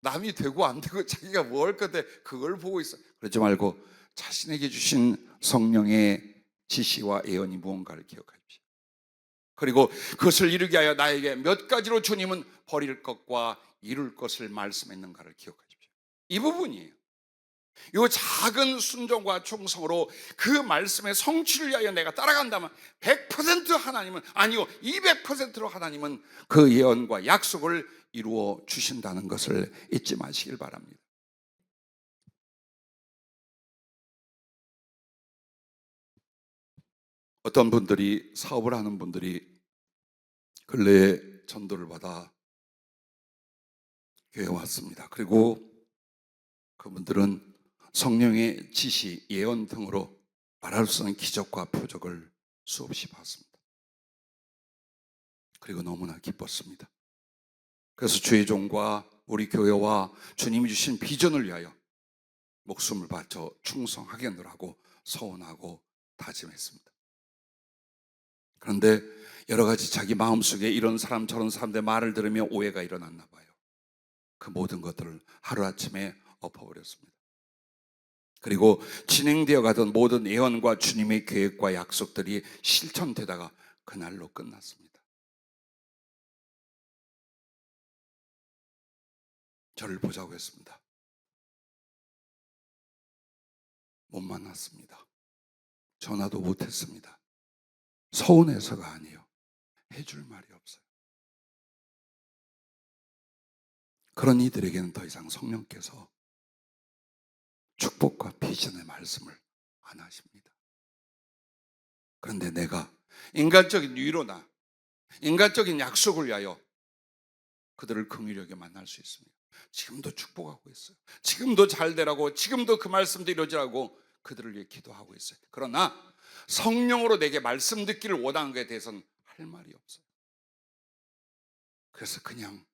남이 되고 안 되고 자기가 뭐 할 건데 그걸 보고 있어. 그러지 말고 자신에게 주신 성령의 지시와 예언이 무언가를 기억하십시오. 그리고 그것을 이루게 하여 나에게 몇 가지로 주님은 버릴 것과 이룰 것을 말씀했는가를 기억하십시오. 이 부분이에요. 이 작은 순종과 충성으로 그 말씀의 성취를 위하여 내가 따라간다면 100% 하나님은, 아니요 200%로 하나님은 그 예언과 약속을 이루어 주신다는 것을 잊지 마시길 바랍니다. 어떤 분들이, 사업을 하는 분들이 근래에 전도를 받아 교회에 왔습니다. 그리고 그분들은 성령의 지시, 예언 등으로 말할 수 없는 기적과 표적을 수없이 봤습니다. 그리고 너무나 기뻤습니다. 그래서 주의 종과 우리 교회와 주님이 주신 비전을 위하여 목숨을 바쳐 충성하겠노라고 서원하고 다짐했습니다. 그런데 여러 가지 자기 마음속에 이런 사람 저런 사람들의 말을 들으며 오해가 일어났나 봐요. 그 모든 것들을 하루아침에 엎어버렸습니다. 그리고 진행되어 가던 모든 예언과 주님의 계획과 약속들이 실천되다가 그날로 끝났습니다. 저를 보자고 했습니다. 못 만났습니다. 전화도 못했습니다. 서운해서가 아니에요. 해줄 말이 없어요. 그런 이들에게는 더 이상 성령께서 축복과 비전의 말씀을 안 하십니다. 그런데 내가 인간적인 위로나 인간적인 약속을 위하여 그들을 긍휼하게 만날 수 있습니다. 지금도 축복하고 있어요. 지금도 잘 되라고, 지금도 그 말씀도 이루어지라고 그들을 위해 기도하고 있어요. 그러나 성령으로 내게 말씀 듣기를 원하는 것에 대해서는 할 말이 없어요. 그래서 그냥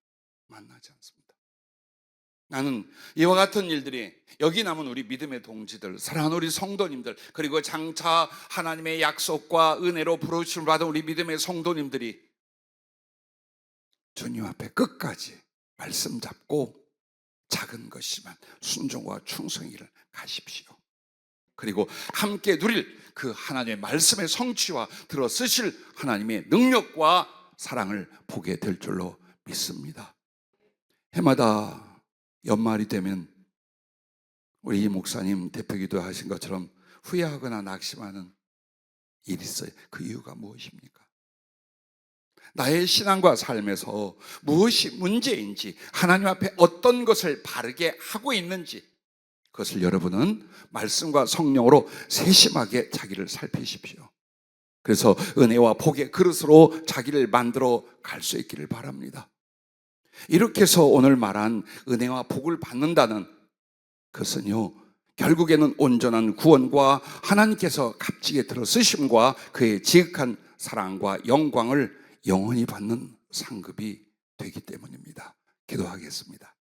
만나지 않습니다. 나는 이와 같은 일들이 여기 남은 우리 믿음의 동지들, 사랑하는 우리 성도님들, 그리고 장차 하나님의 약속과 은혜로 부르심을 받은 우리 믿음의 성도님들이 주님 앞에 끝까지 말씀 잡고 작은 것이지만 순종과 충성이를 가십시오. 그리고 함께 누릴 그 하나님의 말씀의 성취와 들어 쓰실 하나님의 능력과 사랑을 보게 될 줄로 믿습니다. 해마다 연말이 되면 우리 이 목사님 대표기도 하신 것처럼 후회하거나 낙심하는 일이 있어요. 그 이유가 무엇입니까? 나의 신앙과 삶에서 무엇이 문제인지, 하나님 앞에 어떤 것을 바르게 하고 있는지, 그것을 여러분은 말씀과 성령으로 세심하게 자기를 살피십시오. 그래서 은혜와 복의 그릇으로 자기를 만들어 갈 수 있기를 바랍니다. 이렇게 해서 오늘 말한 은혜와 복을 받는다는 그것은요, 결국에는 온전한 구원과 하나님께서 값지게 들어 쓰심과 그의 지극한 사랑과 영광을 영원히 받는 상급이 되기 때문입니다. 기도하겠습니다.